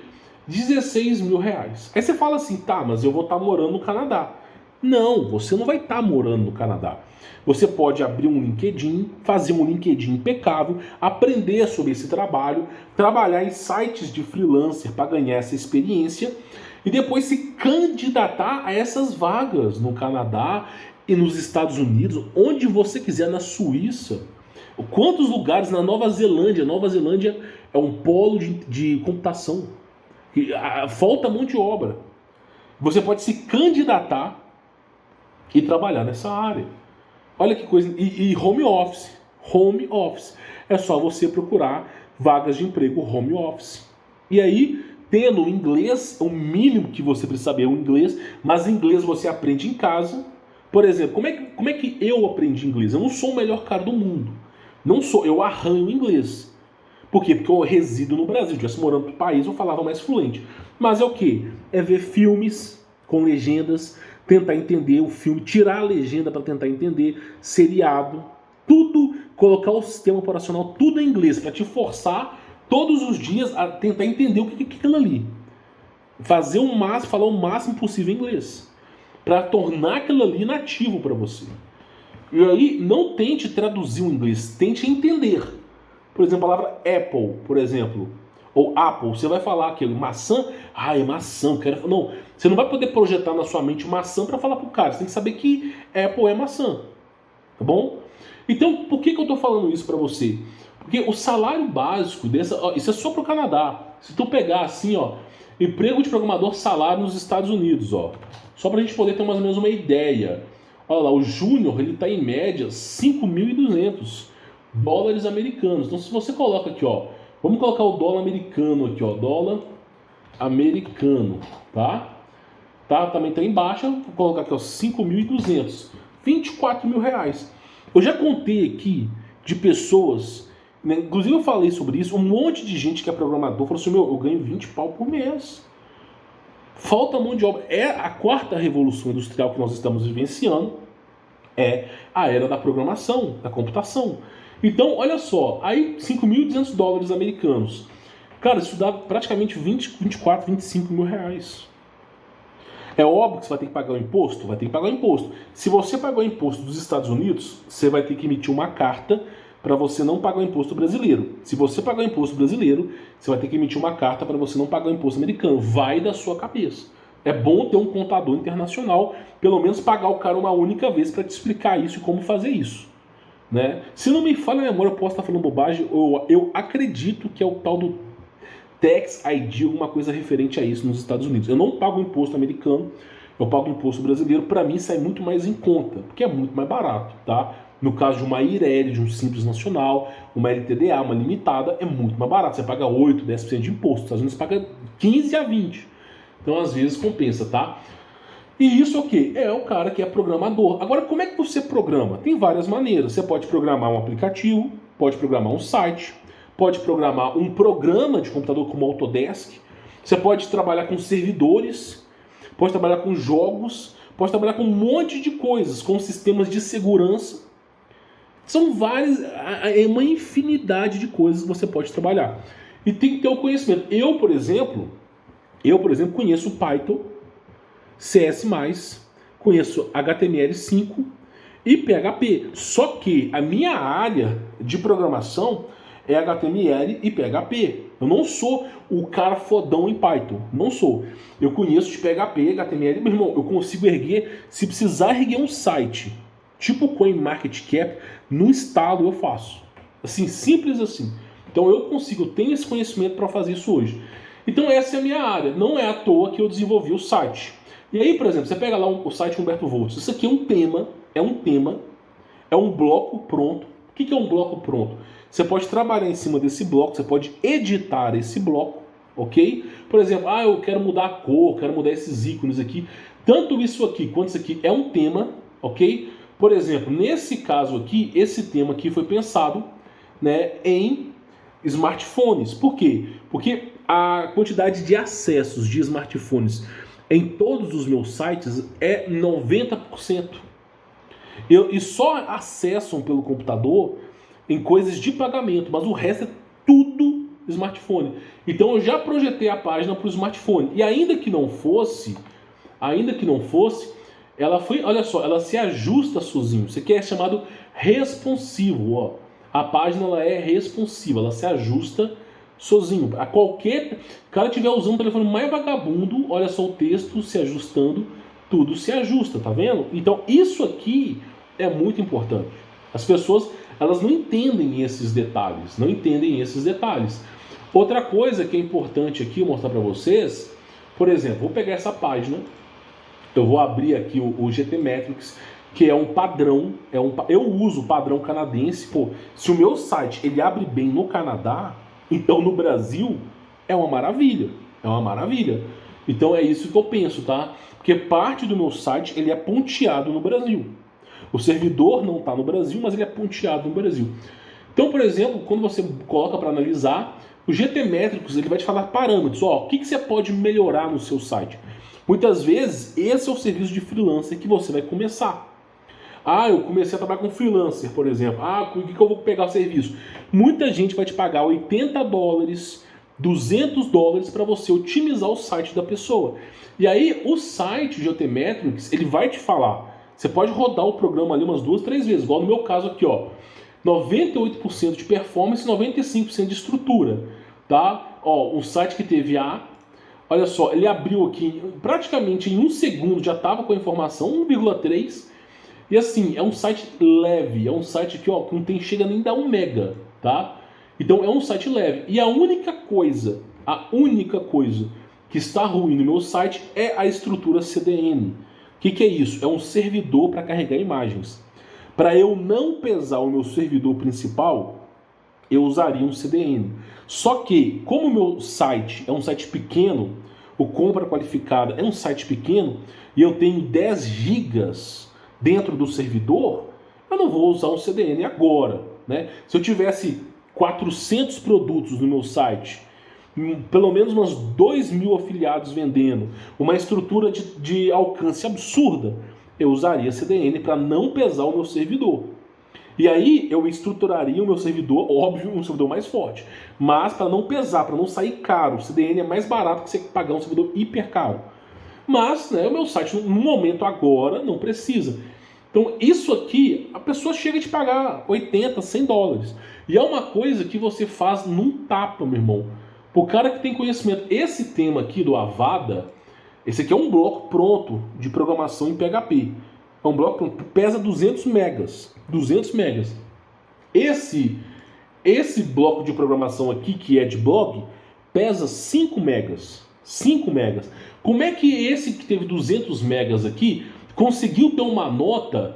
16 mil reais. Aí você fala assim, tá, mas eu vou estar morando no Canadá. Não, você não vai estar morando no Canadá. Você pode abrir um LinkedIn, fazer um LinkedIn impecável, aprender sobre esse trabalho, trabalhar em sites de freelancer para ganhar essa experiência e depois se candidatar a essas vagas no Canadá e nos Estados Unidos, onde você quiser, na Suíça. Quantos lugares na Nova Zelândia? Nova Zelândia é um polo de computação. Falta mão de obra. Você pode se candidatar e trabalhar nessa área. Olha que coisa. E home office. Home office. É só você procurar vagas de emprego home office. E aí, tendo o inglês, o mínimo que você precisa saber é o inglês, mas inglês você aprende em casa. Por exemplo, como é que eu aprendi inglês? Eu não sou o melhor cara do mundo. Não sou, eu arranho inglês. Por quê? Porque eu resido no Brasil. Se eu estivesse morando no país, eu falava mais fluente. Mas é o quê? É ver filmes com legendas, tentar entender o filme, tirar a legenda para tentar entender, seriado, tudo, colocar o sistema operacional tudo em inglês, para te forçar todos os dias a tentar entender o que é aquilo ali. Fazer o máximo, falar o máximo possível em inglês, para tornar aquilo ali nativo para você. E aí, não tente traduzir o inglês, tente entender. Por exemplo, a palavra Apple, por exemplo, ou Apple, você vai falar aquilo, maçã, é maçã, quero... Não, você não vai poder projetar na sua mente maçã para falar pro cara, você tem que saber que Apple é maçã, tá bom? Então, por que eu tô falando isso para você? Porque o salário básico isso é só pro Canadá. Se tu pegar assim, ó, emprego de programador, salário nos Estados Unidos, ó, só pra gente poder ter mais ou menos uma ideia. Olha lá, o júnior, ele tá em média 5.200 dólares americanos. Então, se você coloca aqui, ó, vamos colocar o dólar americano aqui, ó, dólar americano, tá? Também tá em baixa, vou colocar aqui, ó, 5.200, 24 mil reais. Eu já contei aqui de pessoas, né, inclusive eu falei sobre isso, um monte de gente que é programador falou assim, eu ganho 20 pau por mês. Falta mão de obra. É a quarta revolução industrial que nós estamos vivenciando, é a era da programação, da computação. Então, olha só, aí 5.200 dólares americanos. Cara, isso dá praticamente 24, 25 mil reais. É óbvio que você vai ter que pagar o imposto? Vai ter que pagar o imposto. Se você pagar o imposto dos Estados Unidos, você vai ter que emitir uma carta para você não pagar o imposto brasileiro. Se você pagar o imposto brasileiro, você vai ter que emitir uma carta para você não pagar o imposto americano. Vai da sua cabeça. É bom ter um contador internacional, pelo menos pagar o cara uma única vez para te explicar isso e como fazer isso. Né? Se não me falha a memória, eu posso estar falando bobagem, eu acredito que é o tal do Tax ID, alguma coisa referente a isso nos Estados Unidos. Eu não pago imposto americano, eu pago imposto brasileiro, para mim sai muito mais em conta, porque é muito mais barato, tá? No caso de uma IRL, de um Simples Nacional, uma LTDA, uma limitada, é muito mais barato. Você paga 8, 10% de imposto. Nos Estados Unidos paga 15 a 20. Então, às vezes, compensa, tá? E isso é o quê? É o cara que é programador. Agora, como é que você programa? Tem várias maneiras. Você pode programar um aplicativo, pode programar um site, pode programar um programa de computador como Autodesk, você pode trabalhar com servidores, pode trabalhar com jogos, pode trabalhar com um monte de coisas, com sistemas de segurança. São várias, é uma infinidade de coisas que você pode trabalhar. E tem que ter o conhecimento. Eu, por exemplo, conheço Python, CS+, conheço HTML5 e PHP. Só que a minha área de programação é HTML e PHP. Eu não sou o cara fodão em Python. Não sou. Eu conheço de PHP, HTML. Meu irmão, eu consigo erguer, se precisar erguer um site, tipo CoinMarketCap, no estalo eu faço. Assim, simples assim. Então eu tenho esse conhecimento para fazer isso hoje. Então essa é a minha área. Não é à toa que eu desenvolvi o site. E aí, por exemplo, você pega lá o site Humberto Volts. Isso aqui é um tema, é um bloco pronto. O que é um bloco pronto? Você pode trabalhar em cima desse bloco, você pode editar esse bloco, ok? Por exemplo, eu quero mudar a cor, quero mudar esses ícones aqui. Tanto isso aqui quanto isso aqui é um tema, ok? Por exemplo, nesse caso aqui, esse tema aqui foi pensado, né, em smartphones. Por quê? Porque a quantidade de acessos de smartphones em todos os meus sites é 90%. E só acessam pelo computador em coisas de pagamento, mas o resto é tudo smartphone. Então eu já projetei a página para o smartphone. E ainda que não fosse, ela foi, olha só, ela se ajusta sozinho. Isso aqui é chamado responsivo, ó. A página ela é responsiva, ela se ajusta sozinho. A qualquer cara estiver usando o telefone mais vagabundo, olha só o texto se ajustando, tudo se ajusta, tá vendo? Então isso aqui é muito importante. As pessoas, elas não entendem esses detalhes, Outra coisa que é importante aqui mostrar para vocês, por exemplo, vou pegar essa página, eu vou abrir aqui o GTmetrix, que é um padrão, eu uso o padrão canadense. Pô, se o meu site ele abre bem no Canadá, então no Brasil é uma maravilha, Então é isso que eu penso, tá? Porque parte do meu site ele é ponteado no Brasil. O servidor não está no Brasil, mas ele é ponteado no Brasil. Então, por exemplo, quando você coloca para analisar, o GTmetrix ele vai te falar parâmetros. Ó, o que você pode melhorar no seu site? Muitas vezes, esse é o serviço de freelancer que você vai começar. Eu comecei a trabalhar com freelancer, por exemplo. O que eu vou pegar o serviço? Muita gente vai te pagar $80, $200 para você otimizar o site da pessoa. E aí, o site GTmetrix, ele vai te falar. Você pode rodar o programa ali umas 2, 3 vezes. Igual no meu caso aqui, ó. 98% de performance e 95% de estrutura. Tá? Ó, um site que teve olha só, ele abriu aqui, praticamente em 1 segundo já estava com a informação, 1,3. E assim, é um site leve, é um site aqui, ó, que não chega nem a 1 mega, tá? Então é um site leve. E a única coisa que está ruim no meu site é a estrutura CDN. O que é isso? É um servidor para carregar imagens. Para eu não pesar o meu servidor principal, eu usaria um CDN. Só que, como o meu site é um site pequeno, o Compra Qualificada é um site pequeno, e eu tenho 10 gigas dentro do servidor, eu não vou usar um CDN agora, né? Se eu tivesse 400 produtos no meu site, pelo menos umas 2.000 afiliados vendendo, uma estrutura de alcance absurda, eu usaria CDN para não pesar o meu servidor. E aí eu estruturaria o meu servidor, óbvio, um servidor mais forte. Mas para não pesar, para não sair caro, o CDN é mais barato que você pagar um servidor hiper caro. Mas o meu site, no momento agora, não precisa. Então isso aqui, a pessoa chega a te pagar $80, $100. E é uma coisa que você faz num tapa, meu irmão. Pro cara que tem conhecimento. Esse tema aqui do Avada, esse aqui é um bloco pronto de programação em PHP. É um bloco que pesa 200 megas. 200 megas. Esse bloco de programação aqui, que é de blog, pesa 5 megas. 5 megas. Como é que esse que teve 200 megas aqui conseguiu ter uma nota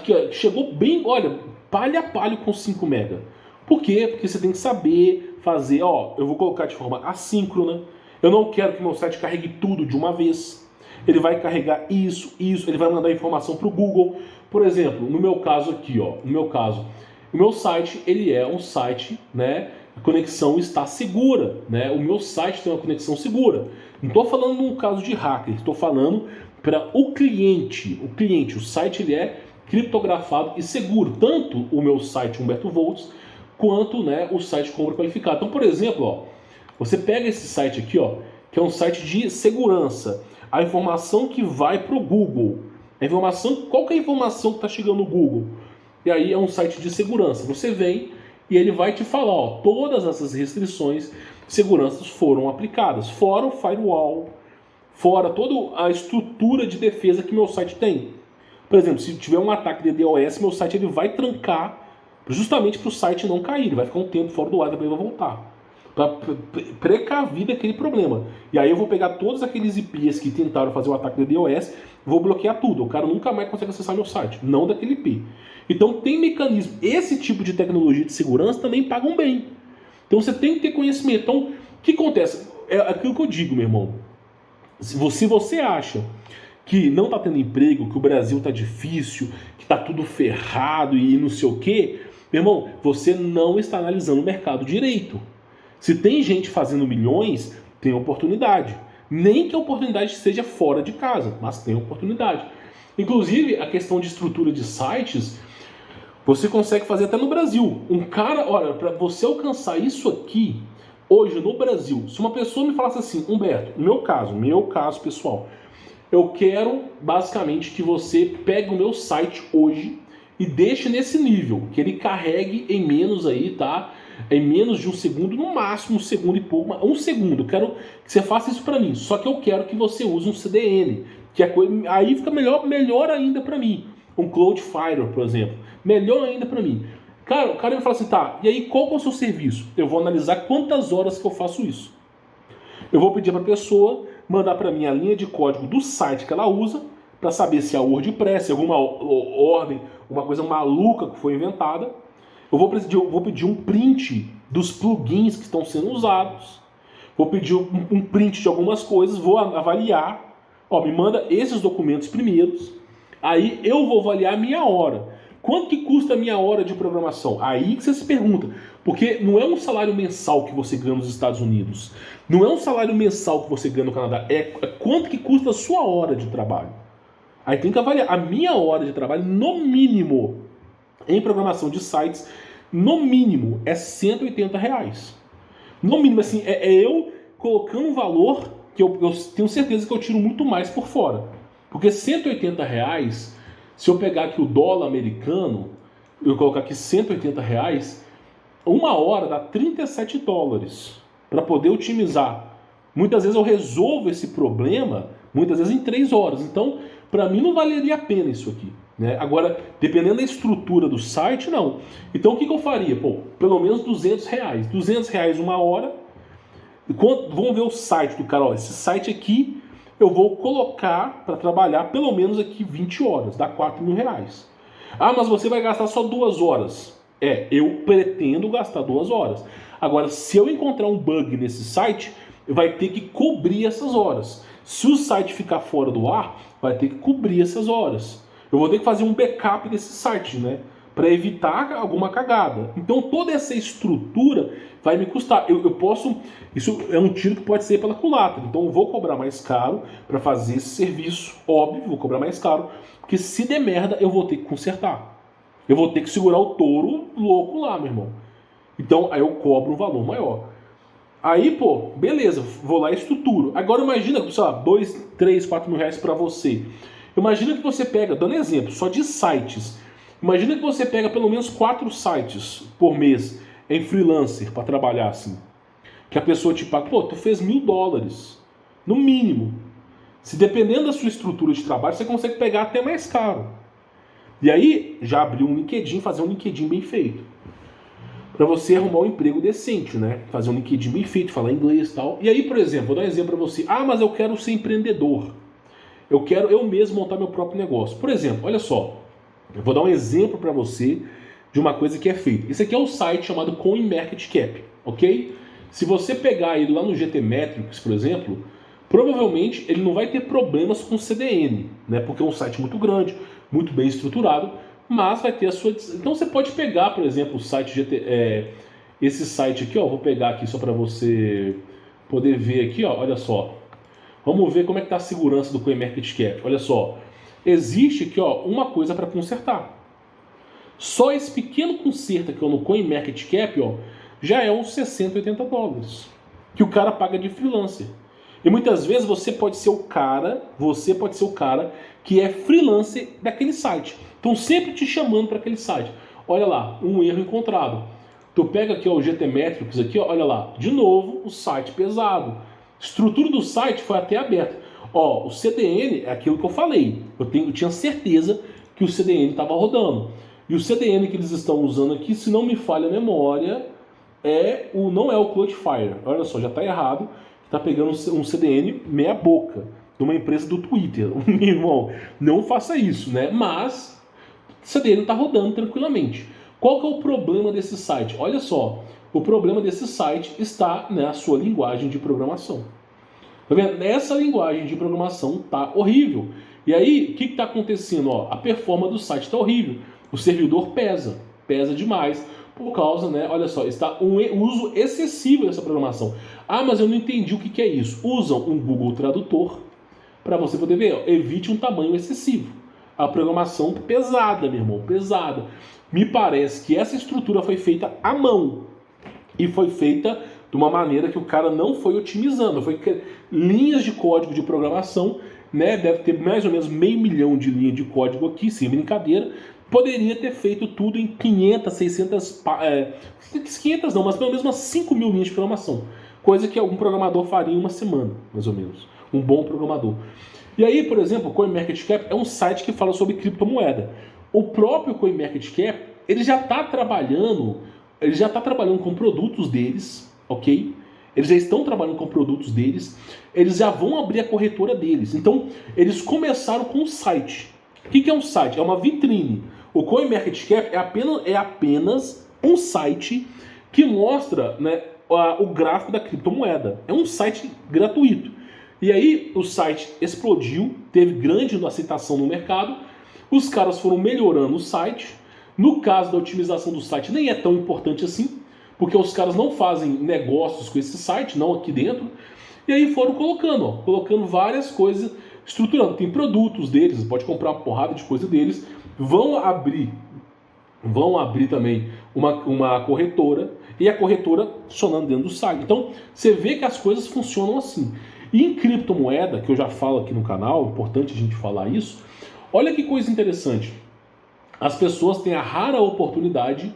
que chegou bem, olha, palha a palho com 5 megas? Por quê? Porque você tem que saber fazer, eu vou colocar de forma assíncrona. Eu não quero que meu site carregue tudo de uma vez. Ele vai carregar isso, ele vai mandar informação para o Google. Por exemplo, no meu caso aqui, o meu site, ele é um site, né, a conexão está segura, né? O meu site tem uma conexão segura. Não estou falando num caso de hacker, estou falando para o cliente. O site ele é criptografado e seguro. Tanto o meu site Humberto Volts, quanto, né, o site Compra Qualificada. Então, por exemplo, você pega esse site aqui, que é um site de segurança. A informação que vai para o Google. Qual que é a informação que está chegando no Google? E aí é um site de segurança. Você vem e ele vai te falar, todas essas restrições de segurança foram aplicadas. Fora o firewall, fora toda a estrutura de defesa que meu site tem. Por exemplo, se tiver um ataque de DDoS, meu site ele vai trancar justamente para o site não cair. Ele vai ficar um tempo fora do ar, depois vai voltar. para precaver daquele problema. E aí eu vou pegar todos aqueles IPs que tentaram fazer o ataque do DDoS, vou bloquear tudo. O cara nunca mais consegue acessar meu site, não daquele IP. Então tem mecanismo. Esse tipo de tecnologia de segurança também pagam bem. Então você tem que ter conhecimento. Então, o que acontece? É aquilo que eu digo, meu irmão. Se você acha que não está tendo emprego, que o Brasil está difícil, que está tudo ferrado e não sei o quê, meu irmão, você não está analisando o mercado direito. Se tem gente fazendo milhões, tem oportunidade. Nem que a oportunidade seja fora de casa, mas tem oportunidade. Inclusive, a questão de estrutura de sites, você consegue fazer até no Brasil. Um cara, olha, para você alcançar isso aqui, hoje no Brasil, se uma pessoa me falasse assim, Humberto, meu caso pessoal, eu quero basicamente que você pegue o meu site hoje e deixe nesse nível, que ele carregue em menos aí, tá? Em menos de um segundo, no máximo um segundo e pouco, um segundo. Eu quero que você faça isso para mim. Só que eu quero que você use um CDN, que é aí fica melhor ainda para mim. Um Cloudflare, por exemplo, melhor ainda para mim. Cara, o cara vai falar assim, tá, e aí qual que é o seu serviço? Eu vou analisar quantas horas que eu faço isso. Eu vou pedir para a pessoa mandar para mim a linha de código do site que ela usa, para saber se é WordPress, alguma ordem, uma coisa maluca que foi inventada. Eu vou pedir um print dos plugins que estão sendo usados. Vou pedir um print de algumas coisas, vou avaliar. Ó, me manda esses documentos primeiros. Aí eu vou avaliar a minha hora. Quanto que custa a minha hora de programação? Aí que você se pergunta. Porque não é um salário mensal que você ganha nos Estados Unidos. Não é um salário mensal que você ganha no Canadá. É quanto que custa a sua hora de trabalho. Aí tem que avaliar. A minha hora de trabalho, no mínimo, em programação de sites, no mínimo, é R$180. No mínimo, assim, é eu colocando um valor que eu tenho certeza que eu tiro muito mais por fora. Porque R$180, se eu pegar aqui o dólar americano, eu colocar aqui R$180, uma hora dá $37 para poder otimizar. Muitas vezes eu resolvo esse problema, muitas vezes em 3 horas. Então, para mim não valeria a pena isso aqui. Né? Agora, dependendo da estrutura do site, não. Então, o que eu faria? Pô, pelo menos R$200. R$200 uma hora. Vamos ver o site do cara. Ó, esse site aqui eu vou colocar para trabalhar pelo menos aqui 20 horas. Dá R$4.000. Ah, mas você vai gastar só 2 horas. Eu pretendo gastar 2 horas. Agora, se eu encontrar um bug nesse site, vai ter que cobrir essas horas. Se o site ficar fora do ar, vai ter que cobrir essas horas. Eu vou ter que fazer um backup desse site, né? Para evitar alguma cagada. Então toda essa estrutura vai me custar. Eu posso... Isso é um tiro que pode ser pela culatra. Então eu vou cobrar mais caro para fazer esse serviço. Óbvio, vou cobrar mais caro. Porque se der merda, eu vou ter que consertar. Eu vou ter que segurar o touro louco lá, meu irmão. Então aí eu cobro um valor maior. Aí, pô, beleza, vou lá e estruturo. Agora imagina, sei lá, 2, 3, 4 mil reais para você. Imagina que você pega, dando exemplo, só de sites. Imagina que você pega pelo menos 4 sites por mês em freelancer para trabalhar assim. Que a pessoa te paga, pô, tu fez $1.000, no mínimo. Se dependendo da sua estrutura de trabalho, você consegue pegar até mais caro. E aí, já abriu um LinkedIn, fazer um LinkedIn bem feito. Para você arrumar um emprego decente, né? Fazer um LinkedIn bem feito, falar inglês e tal. E aí, por exemplo, vou dar um exemplo para você. Ah, mas eu quero ser empreendedor. Eu quero eu mesmo montar meu próprio negócio. Por exemplo, olha só. Eu vou dar um exemplo para você de uma coisa que é feita. Esse aqui é um site chamado CoinMarketCap, ok? Se você pegar ele lá no GTmetrix, por exemplo, provavelmente ele não vai ter problemas com CDN, né? Porque é um site muito grande, muito bem estruturado, mas vai ter a sua... Então você pode pegar, por exemplo, o site esse site aqui, ó, vou pegar aqui só para você poder ver aqui, ó, olha só. Vamos ver como é que está a segurança do CoinMarketCap. Olha só, existe aqui, ó, uma coisa para consertar. Só esse pequeno conserto aqui, ó, no CoinMarketCap, ó, já é uns $60, $80 que o cara paga de freelancer. E muitas vezes você pode ser o cara que é freelancer daquele site. Estão sempre te chamando para aquele site. Olha lá, um erro encontrado. Tu pega aqui, ó, o GTmetrix aqui, ó, olha lá, de novo o site pesado. Estrutura do site foi até aberta. Ó, o CDN é aquilo que eu falei. Eu tinha certeza que o CDN estava rodando. E o CDN que eles estão usando aqui, se não me falha a memória, não é o Cloudflare. Olha só, já está errado. Está pegando um CDN meia boca de uma empresa do Twitter. Meu irmão, não faça isso, né? Mas o CDN está rodando tranquilamente. Qual que é o problema desse site? Olha só, o problema desse site está na sua linguagem de programação. Tá vendo? Essa linguagem de programação tá horrível. E aí, o que está acontecendo? Ó, a performance do site está horrível. O servidor pesa demais. Por causa, né? Olha só, está um uso excessivo dessa programação. Ah, mas eu não entendi o que é isso. Usam um Google Tradutor para você poder ver. Ó, evite um tamanho excessivo. A programação pesada, meu irmão, pesada. Me parece que essa estrutura foi feita à mão. E foi feita de uma maneira que o cara não foi otimizando. Foi linhas de código de programação, né? Deve ter mais ou menos 500 mil de linhas de código aqui, sem brincadeira. Poderia ter feito tudo em 500, 600, 500 não, mas pelo menos umas 5 mil linhas de programação. Coisa que algum programador faria em uma semana, mais ou menos. Um bom programador. E aí, por exemplo, o CoinMarketCap é um site que fala sobre criptomoeda. O próprio CoinMarketCap, ele já está trabalhando com produtos deles, ok? Eles já estão trabalhando com produtos deles, eles já vão abrir a corretora deles. Então, eles começaram com um site. O que é um site? É uma vitrine. O CoinMarketCap é apenas um site que mostra, né, o gráfico da criptomoeda. É um site gratuito. E aí o site explodiu, teve grande aceitação no mercado, os caras foram melhorando o site. No caso da otimização do site nem é tão importante assim, porque os caras não fazem negócios com esse site, não aqui dentro. E aí foram colocando várias coisas, estruturando. Tem produtos deles, você pode comprar uma porrada de coisa deles. Vão abrir também uma corretora, e a corretora funcionando dentro do site. Então, você vê que as coisas funcionam assim. E em criptomoeda, que eu já falo aqui no canal, importante a gente falar isso, olha que coisa interessante. As pessoas têm a rara oportunidade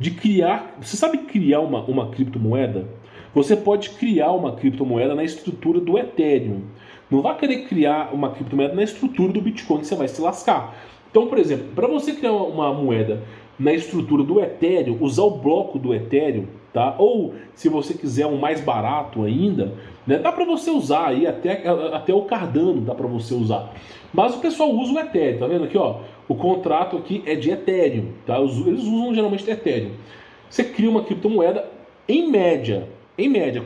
de criar... Você sabe criar uma criptomoeda? Você pode criar uma criptomoeda na estrutura do Ethereum. Não vai querer criar uma criptomoeda na estrutura do Bitcoin, que você vai se lascar. Então, por exemplo, para você criar uma moeda na estrutura do Ethereum, usar o bloco do Ethereum, tá? Ou se você quiser um mais barato ainda, né? Dá para você usar aí até o Cardano, dá para você usar. Mas o pessoal usa o Ethereum, tá vendo aqui, ó? O contrato aqui é de Ethereum, tá? Eles usam geralmente Ethereum. Você cria uma criptomoeda, em média,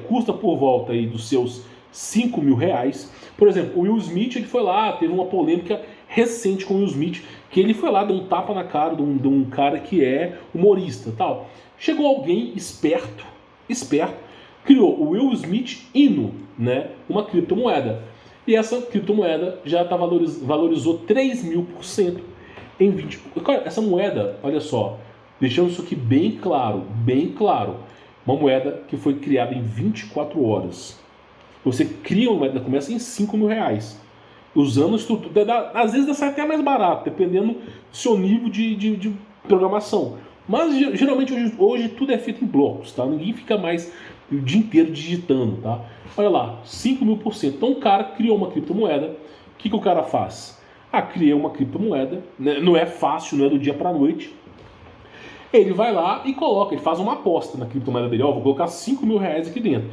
custa por volta aí dos seus 5 mil reais. Por exemplo, o Will Smith, ele foi lá, teve uma polêmica recente com o Will Smith, que ele foi lá, deu um tapa na cara de um cara que é humorista, tal. Chegou alguém esperto, criou o Will Smith Inu, né, uma criptomoeda. E essa criptomoeda já valorizou 3.000% em 20. Essa moeda, olha só, deixando isso aqui bem claro, uma moeda que foi criada em 24 horas. Você cria uma moeda, começa em 5 mil reais. Usando estrutura, às vezes dá sai até mais barato, dependendo do seu nível de programação. Mas geralmente hoje tudo é feito em blocos, tá? Ninguém fica mais o dia inteiro digitando, tá? Olha lá, 5.000%. Então o cara criou uma criptomoeda. O que o cara faz? Criei uma criptomoeda, né? Não é fácil, não é do dia para a noite. Ele vai lá e coloca, ele faz uma aposta na criptomoeda dele. Ó, vou colocar 5 mil reais aqui dentro.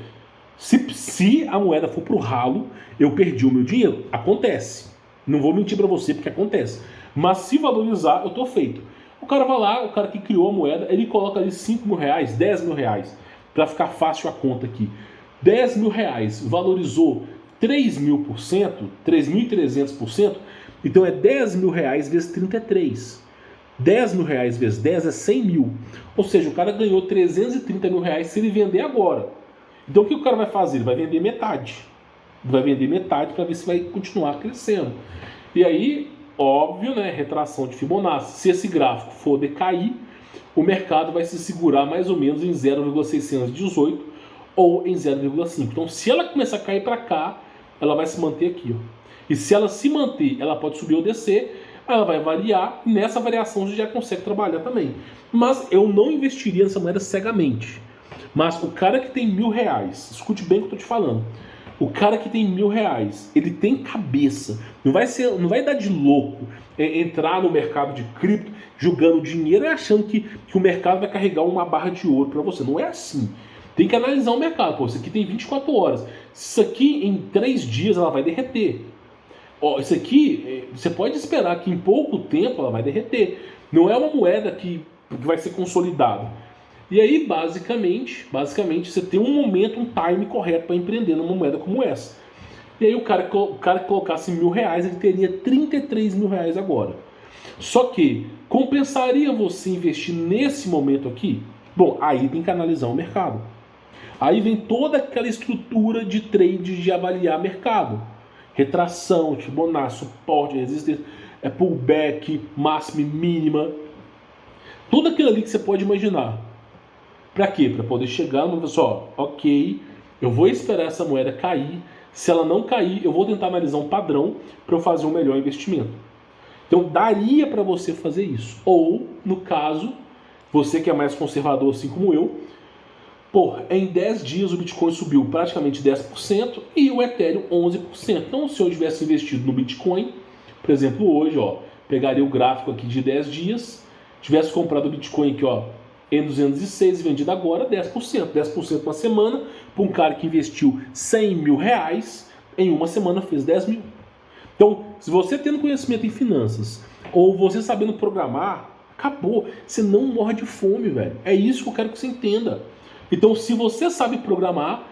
Se a moeda for pro ralo, eu perdi o meu dinheiro. Acontece. Não vou mentir para você porque acontece. Mas se valorizar, eu tô feito. O cara vai lá, o cara que criou a moeda, ele coloca ali 5 mil reais, 10 mil reais. Para ficar fácil a conta aqui. 10 mil reais valorizou 3.000%, 3.300%. Então é 10 mil reais vezes 33. 10 mil reais vezes 10 é 100 mil. Ou seja, o cara ganhou 330 mil reais se ele vender agora. Então o que o cara vai fazer? Ele vai vender metade. Para ver se vai continuar crescendo. E aí, óbvio, né, retração de Fibonacci. Se esse gráfico for decair, o mercado vai se segurar mais ou menos em 0,618 ou em 0,5. Então se ela começar a cair para cá, ela vai se manter aqui, ó. E se ela se manter, ela pode subir ou descer, ela vai variar, e nessa variação a gente já consegue trabalhar também. Mas eu não investiria nessa moeda cegamente. Mas o cara que tem 1.000 reais, escute bem o que eu estou te falando. O cara que tem R$1.000, ele tem cabeça, não vai dar de louco entrar no mercado de cripto jogando dinheiro e achando que o mercado vai carregar uma barra de ouro para você. Não é assim. Tem que analisar o mercado. Pô, isso aqui tem 24 horas. Isso aqui em 3 dias ela vai derreter. Ó, isso aqui, você pode esperar que em pouco tempo ela vai derreter. Não é uma moeda que vai ser consolidada. E aí, basicamente, você tem um momento, um time correto para empreender numa moeda como essa. E aí o cara que colocasse R$1.000, ele teria R$33.000 agora. Só que, compensaria você investir nesse momento aqui? Bom, aí tem que analisar o mercado. Aí vem toda aquela estrutura de trade de avaliar mercado. Retração, Fibonacci, suporte, resistência, pullback, máxima e mínima. Tudo aquilo ali que você pode imaginar. Para quê? Para poder chegar no pessoal, ok, eu vou esperar essa moeda cair. Se ela não cair, eu vou tentar analisar um padrão para eu fazer um melhor investimento. Então daria para você fazer isso. Ou, no caso, você que é mais conservador assim como eu, pô, em 10 dias o Bitcoin subiu praticamente 10% e o Ethereum 11%. Então, se eu tivesse investido no Bitcoin, por exemplo, hoje, ó, pegaria o gráfico aqui de 10 dias, tivesse comprado o Bitcoin aqui, ó, em 206 e vendido agora 10%. 10% uma semana, para um cara que investiu R$100.000, em uma semana fez 10 mil. Então, se você tendo conhecimento em finanças, ou você sabendo programar, acabou. Você não morre de fome, velho. É isso que eu quero que você entenda. Então, se você sabe programar,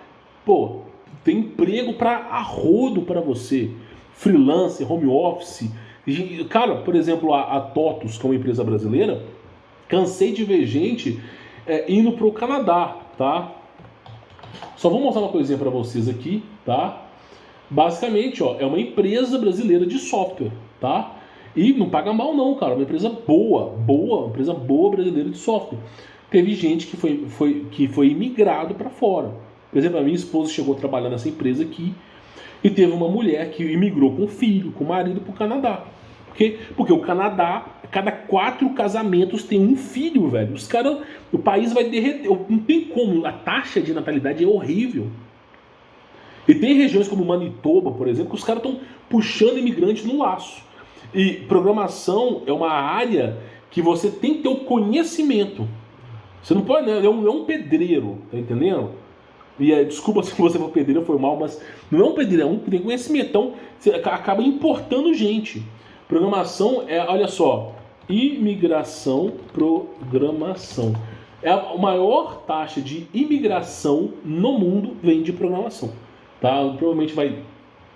pô, tem emprego para arrodo para você. Freelancer, home office. Cara, por exemplo, a TOTUS, que é uma empresa brasileira, cansei de ver gente indo para o Canadá, tá? Só vou mostrar uma coisinha para vocês aqui, tá? Basicamente, ó, é uma empresa brasileira de software, tá? E não paga mal não, cara. Uma empresa boa, uma empresa boa brasileira de software. Teve gente que foi imigrado para fora. Por exemplo, a minha esposa chegou a trabalhar nessa empresa aqui e teve uma mulher que imigrou com o filho, com o marido para o Canadá. Por quê? Porque o Canadá, cada 4 casamentos tem um filho, velho. Os caras, o país vai derreter. Não tem como, a taxa de natalidade é horrível. E tem regiões como Manitoba, por exemplo, que os caras estão puxando imigrantes no laço. E programação é uma área que você tem que ter o conhecimento. Você não pode, né? É um pedreiro, tá entendendo? E desculpa se você for pedreiro, foi mal, mas não é um pedreiro, tem conhecimento. Então você acaba importando gente. Programação é, olha só, imigração, programação. É a maior taxa de imigração no mundo vem de programação. Tá? Provavelmente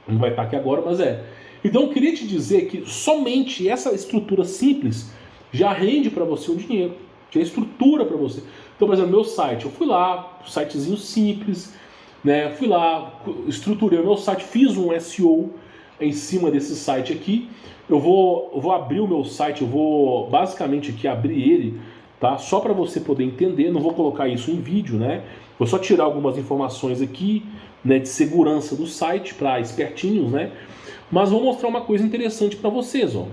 não vai estar aqui agora, mas é. Então eu queria te dizer que somente essa estrutura simples já rende para você o dinheiro. Já estrutura para você. Então, por exemplo, meu site, eu fui lá, um sitezinho simples, né? Fui lá, estruturei o meu site, fiz um SEO em cima desse site aqui. Eu vou abrir o meu site, eu vou basicamente aqui abrir ele, tá? Só para você poder entender, não vou colocar isso em vídeo, né? Vou só tirar algumas informações aqui, né, de segurança do site para espertinhos, né? Mas vou mostrar uma coisa interessante para vocês, ó.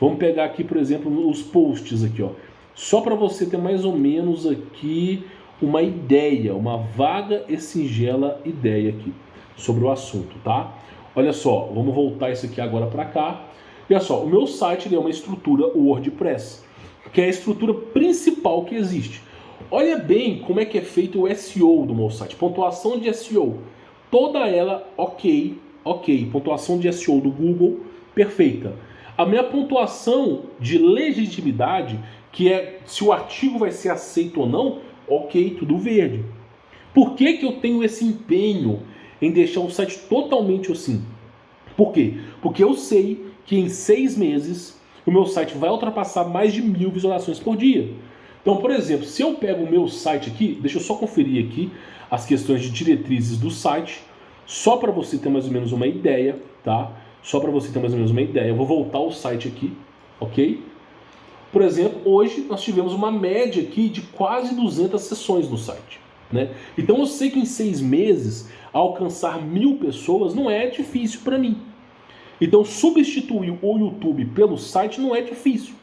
Vamos pegar aqui, por exemplo, os posts aqui, ó. Só para você ter mais ou menos aqui uma ideia, uma vaga e singela ideia aqui sobre o assunto, tá? Olha só, vamos voltar isso aqui agora para cá. Olha só, o meu site ele é uma estrutura WordPress, que é a estrutura principal que existe. Olha bem como é que é feito o SEO do meu site, pontuação de SEO, toda ela ok, pontuação de SEO do Google, perfeita. A minha pontuação de legitimidade, que é se o artigo vai ser aceito ou não, ok, tudo verde. Por que eu tenho esse empenho em deixar o site totalmente assim? Por quê? Porque eu sei que em 6 meses o meu site vai ultrapassar mais de 1000 visualizações por dia. Então, por exemplo, se eu pego o meu site aqui, deixa eu só conferir aqui as questões de diretrizes do site, só para você ter mais ou menos uma ideia, tá? Só para você ter mais ou menos uma ideia. Eu vou voltar ao site aqui, ok? Por exemplo, hoje nós tivemos uma média aqui de quase 200 sessões no site, né? Então eu sei que em 6 meses alcançar 1000 pessoas não é difícil para mim. Então substituir o YouTube pelo site não é difícil,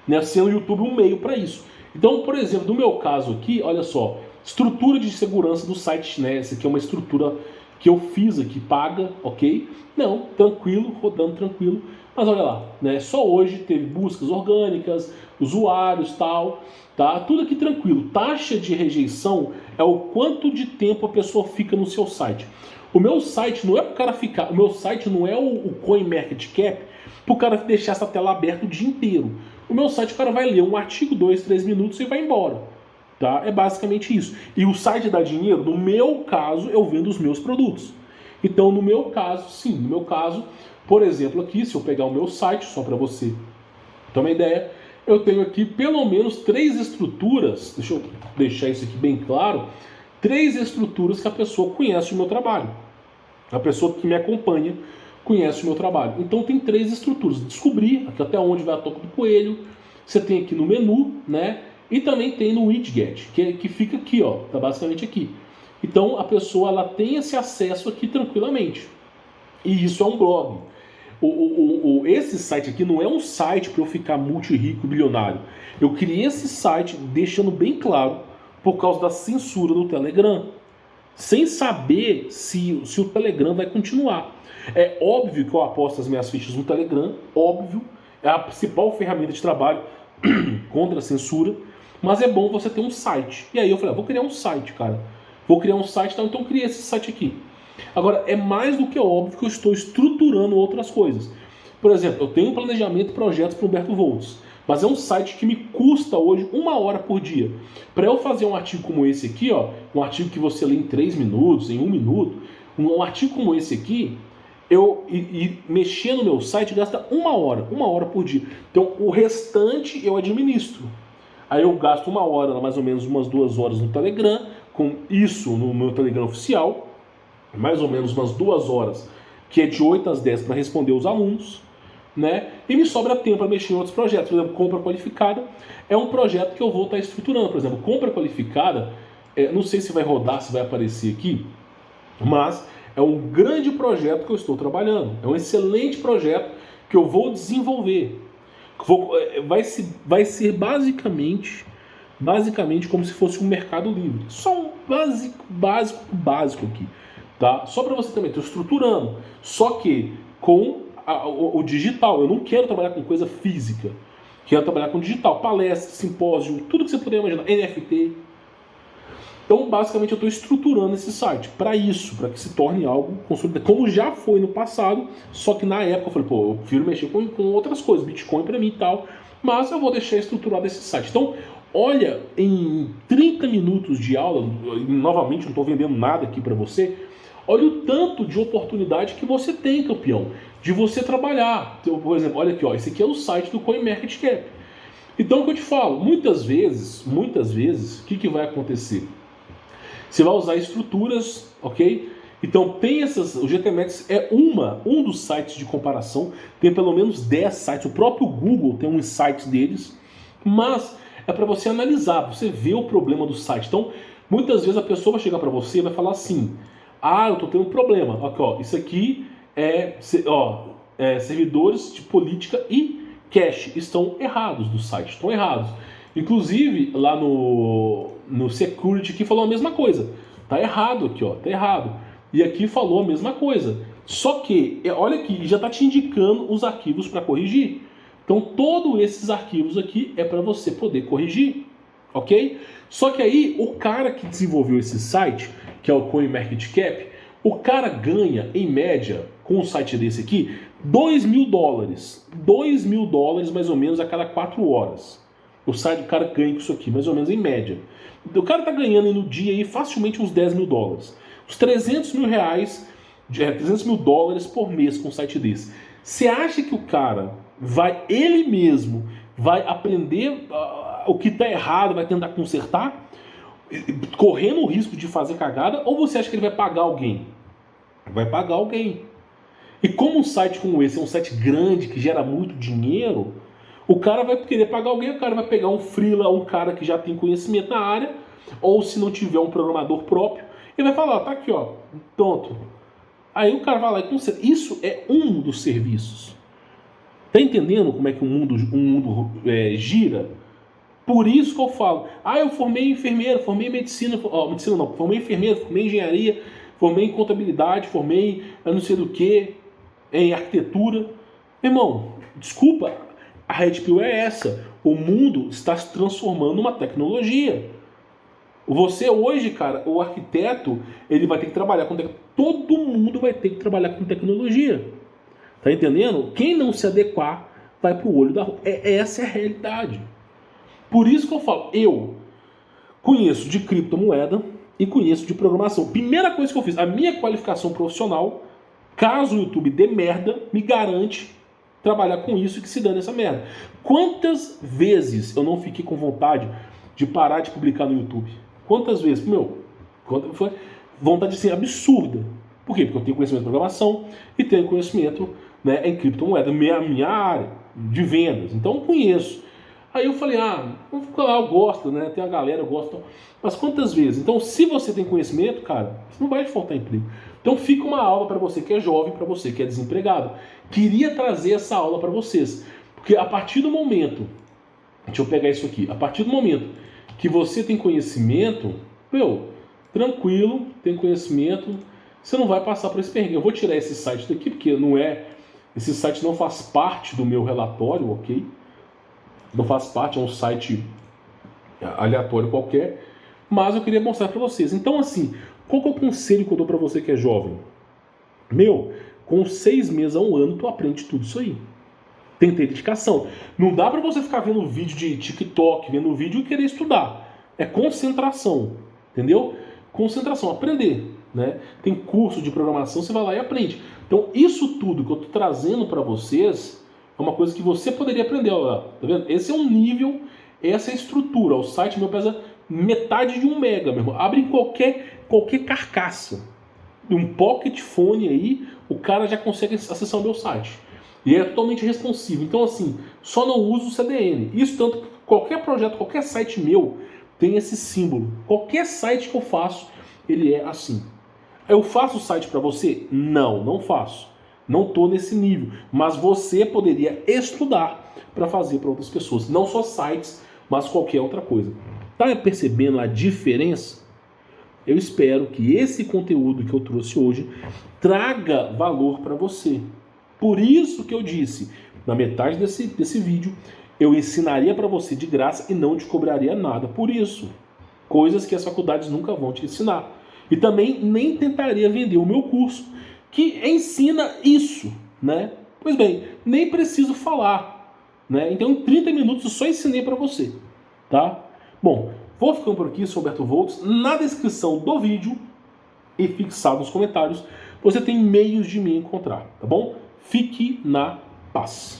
né? Sendo o YouTube um meio para isso. Então, por exemplo, no meu caso aqui, olha só, estrutura de segurança do site, né? Essa aqui é uma estrutura que eu fiz aqui paga, ok? Não, tranquilo, rodando tranquilo. Mas olha lá, né? Só hoje teve buscas orgânicas, usuários, tal, tá? Tudo aqui tranquilo. Taxa de rejeição é o quanto de tempo a pessoa fica no seu site. O meu site não é para o cara ficar, o meu site não é o CoinMarketCap para o cara deixar essa tela aberta o dia inteiro. O meu site o cara vai ler um artigo, 2, 3 minutos e vai embora. Tá? É basicamente isso. E o site dá dinheiro? No meu caso, eu vendo os meus produtos. Então, no meu caso, sim, no meu caso, por exemplo, aqui, se eu pegar o meu site, só para você ter uma ideia, eu tenho aqui pelo menos 3 estruturas, deixa eu deixar isso aqui bem claro, 3 estruturas que a pessoa conhece o meu trabalho. A pessoa que me acompanha conhece o meu trabalho. Então tem 3 estruturas. Descobrir aqui até onde vai a toca do coelho. Você tem aqui no menu, né? E também tem no widget, que fica aqui, ó. Tá basicamente aqui. Então a pessoa ela tem esse acesso aqui tranquilamente. E isso é um blog. Esse site aqui não é um site para eu ficar multi-rico, bilionário. Eu criei esse site deixando bem claro por causa da censura do Telegram. Sem saber se o Telegram vai continuar. É óbvio que eu aposto as minhas fichas no Telegram, óbvio, é a principal ferramenta de trabalho contra a censura, mas é bom você ter um site. E aí eu falei, vou criar um site, cara. Vou criar um site, então eu criei esse site aqui. Agora, é mais do que óbvio que eu estou estruturando outras coisas. Por exemplo, eu tenho um planejamento de projetos para o Humberto Volts, mas é um site que me custa hoje 1 hora por dia. Para eu fazer um artigo como esse aqui, ó, um artigo que você lê em 3 minutos, em 1 minuto, um artigo como esse aqui, e mexer no meu site gasta 1 hora por dia. Então o restante eu administro. Aí eu gasto 1 hora, mais ou menos umas 2 horas no Telegram, com isso no meu Telegram oficial, mais ou menos umas 2 horas, que é de 8 às 10 para responder os alunos, né? E me sobra tempo para mexer em outros projetos. Por exemplo, compra qualificada é um projeto que eu vou estar estruturando. Por exemplo, compra qualificada, não sei se vai rodar, se vai aparecer aqui, mas é um grande projeto que eu estou trabalhando. É um excelente projeto que eu vou desenvolver. Vai ser basicamente como se fosse um mercado livre. Só um básico aqui. Tá? Só para você também, estou estruturando. Só que com o digital. Eu não quero trabalhar com coisa física. Quero trabalhar com digital. Palestra, simpósio, tudo que você puder imaginar. NFT. Então, basicamente, eu estou estruturando esse site para isso, para que se torne algo consolidado, como já foi no passado, só que na época eu falei, eu prefiro mexer com outras coisas, Bitcoin para mim e tal, mas eu vou deixar estruturado esse site. Então, olha, em 30 minutos de aula, novamente, não estou vendendo nada aqui para você, olha o tanto de oportunidade que você tem, campeão, de você trabalhar. Então, por exemplo, olha aqui, ó, esse aqui é o site do CoinMarketCap. Então, o que eu te falo, muitas vezes, o que vai acontecer? Você vai usar estruturas, ok? Então tem essas, o GTMX é um dos sites de comparação, tem pelo menos 10 sites, o próprio Google tem um insight deles, mas é para você analisar, pra você ver o problema do site. Então, muitas vezes a pessoa vai chegar para você e vai falar assim, eu estou tendo um problema, aqui, ó, isso aqui servidores de política e cache estão errados do site, estão errados. Inclusive, lá no security aqui falou a mesma coisa. Tá errado aqui, ó, tá errado. E aqui falou a mesma coisa. Só que, olha aqui, já tá te indicando os arquivos para corrigir. Então, todos esses arquivos aqui é para você poder corrigir, ok? Só que aí, o cara que desenvolveu esse site, que é o CoinMarketCap, o cara ganha, em média, com um site desse aqui, $2.000. $2.000 mais ou menos a cada 4 horas. O site do cara ganha com isso aqui, mais ou menos em média. O cara tá ganhando no dia aí facilmente uns $10.000. Os 300 mil reais, 300 mil dólares por mês com um site desse. Você acha que o cara ele mesmo, vai aprender o que tá errado, vai tentar consertar, correndo o risco de fazer cagada, ou você acha que ele vai pagar alguém? Vai pagar alguém. E como um site como esse é um site grande, que gera muito dinheiro, o cara vai querer pagar alguém, o cara vai pegar um freela, um cara que já tem conhecimento na área, ou se não tiver um programador próprio, ele vai falar, tá aqui, ó, pronto. Aí o cara vai lá e conserta. Isso é um dos serviços. Tá entendendo como é que o mundo gira? Por isso que eu falo, eu formei enfermeiro, formei medicina, medicina não, formei enfermeiro, formei engenharia, formei em contabilidade, formei eu não sei do que, em arquitetura. Irmão, desculpa, a Red Pill é essa. O mundo está se transformando numa tecnologia. Você hoje, cara, o arquiteto, ele vai ter que trabalhar com tecnologia. Todo mundo vai ter que trabalhar com tecnologia. Tá entendendo? Quem não se adequar vai pro olho da rua. Essa é a realidade. Por isso que eu falo, eu conheço de criptomoeda e conheço de programação. Primeira coisa que eu fiz, a minha qualificação profissional, caso o YouTube dê merda, me garante trabalhar com isso e que se dane essa merda. Quantas vezes eu não fiquei com vontade de parar de publicar no YouTube? Quantas vezes? Foi vontade assim, absurda. Por quê? Porque eu tenho conhecimento de programação e tenho conhecimento, né, em criptomoeda, minha área de vendas. Então eu conheço. Aí eu falei, vamos ficar lá, eu gosto, né? Tem a galera, eu gosto. Mas quantas vezes? Então, se você tem conhecimento, cara, não vai te faltar emprego. Então fica uma aula para você que é jovem, para você que é desempregado. Queria trazer essa aula para vocês. Porque a partir do momento, deixa eu pegar isso aqui, a partir do momento que você tem conhecimento, tranquilo, tem conhecimento, você não vai passar por esse perrengue. Eu vou tirar esse site daqui, porque esse site não faz parte do meu relatório, ok? Não faz parte, é um site aleatório qualquer, mas eu queria mostrar para vocês. Então, assim, qual que é o conselho que eu dou para você que é jovem? Com 6 meses a 1 ano, tu aprende tudo isso aí. Tem que ter dedicação. Não dá para você ficar vendo vídeo de TikTok, vendo vídeo e querer estudar. É concentração, entendeu? Concentração, aprender, né? Tem curso de programação, você vai lá e aprende. Então, isso tudo que eu tô trazendo para vocês é uma coisa que você poderia aprender, ó, tá vendo? Esse é um nível, essa é a estrutura. O site meu pesa metade de 1 mega, meu irmão. Abre em qualquer carcaça. Um pocket phone aí, o cara já consegue acessar o meu site. E é totalmente responsivo. Então, assim, só não uso o CDN. Isso tanto que qualquer projeto, qualquer site meu tem esse símbolo. Qualquer site que eu faço, ele é assim. Eu faço o site para você? Não faço. Não estou nesse nível, mas você poderia estudar para fazer para outras pessoas. Não só sites, mas qualquer outra coisa. Tá percebendo a diferença? Eu espero que esse conteúdo que eu trouxe hoje traga valor para você. Por isso que eu disse, na metade desse vídeo, eu ensinaria para você de graça e não te cobraria nada por isso. Coisas que as faculdades nunca vão te ensinar. E também nem tentaria vender o meu curso, que ensina isso, né? Pois bem, nem preciso falar, né? Então em 30 minutos eu só ensinei para você, tá? Bom, vou ficando por aqui, sou Roberto Volks. Na descrição do vídeo e fixado nos comentários, você tem meios de me encontrar, tá bom? Fique na paz.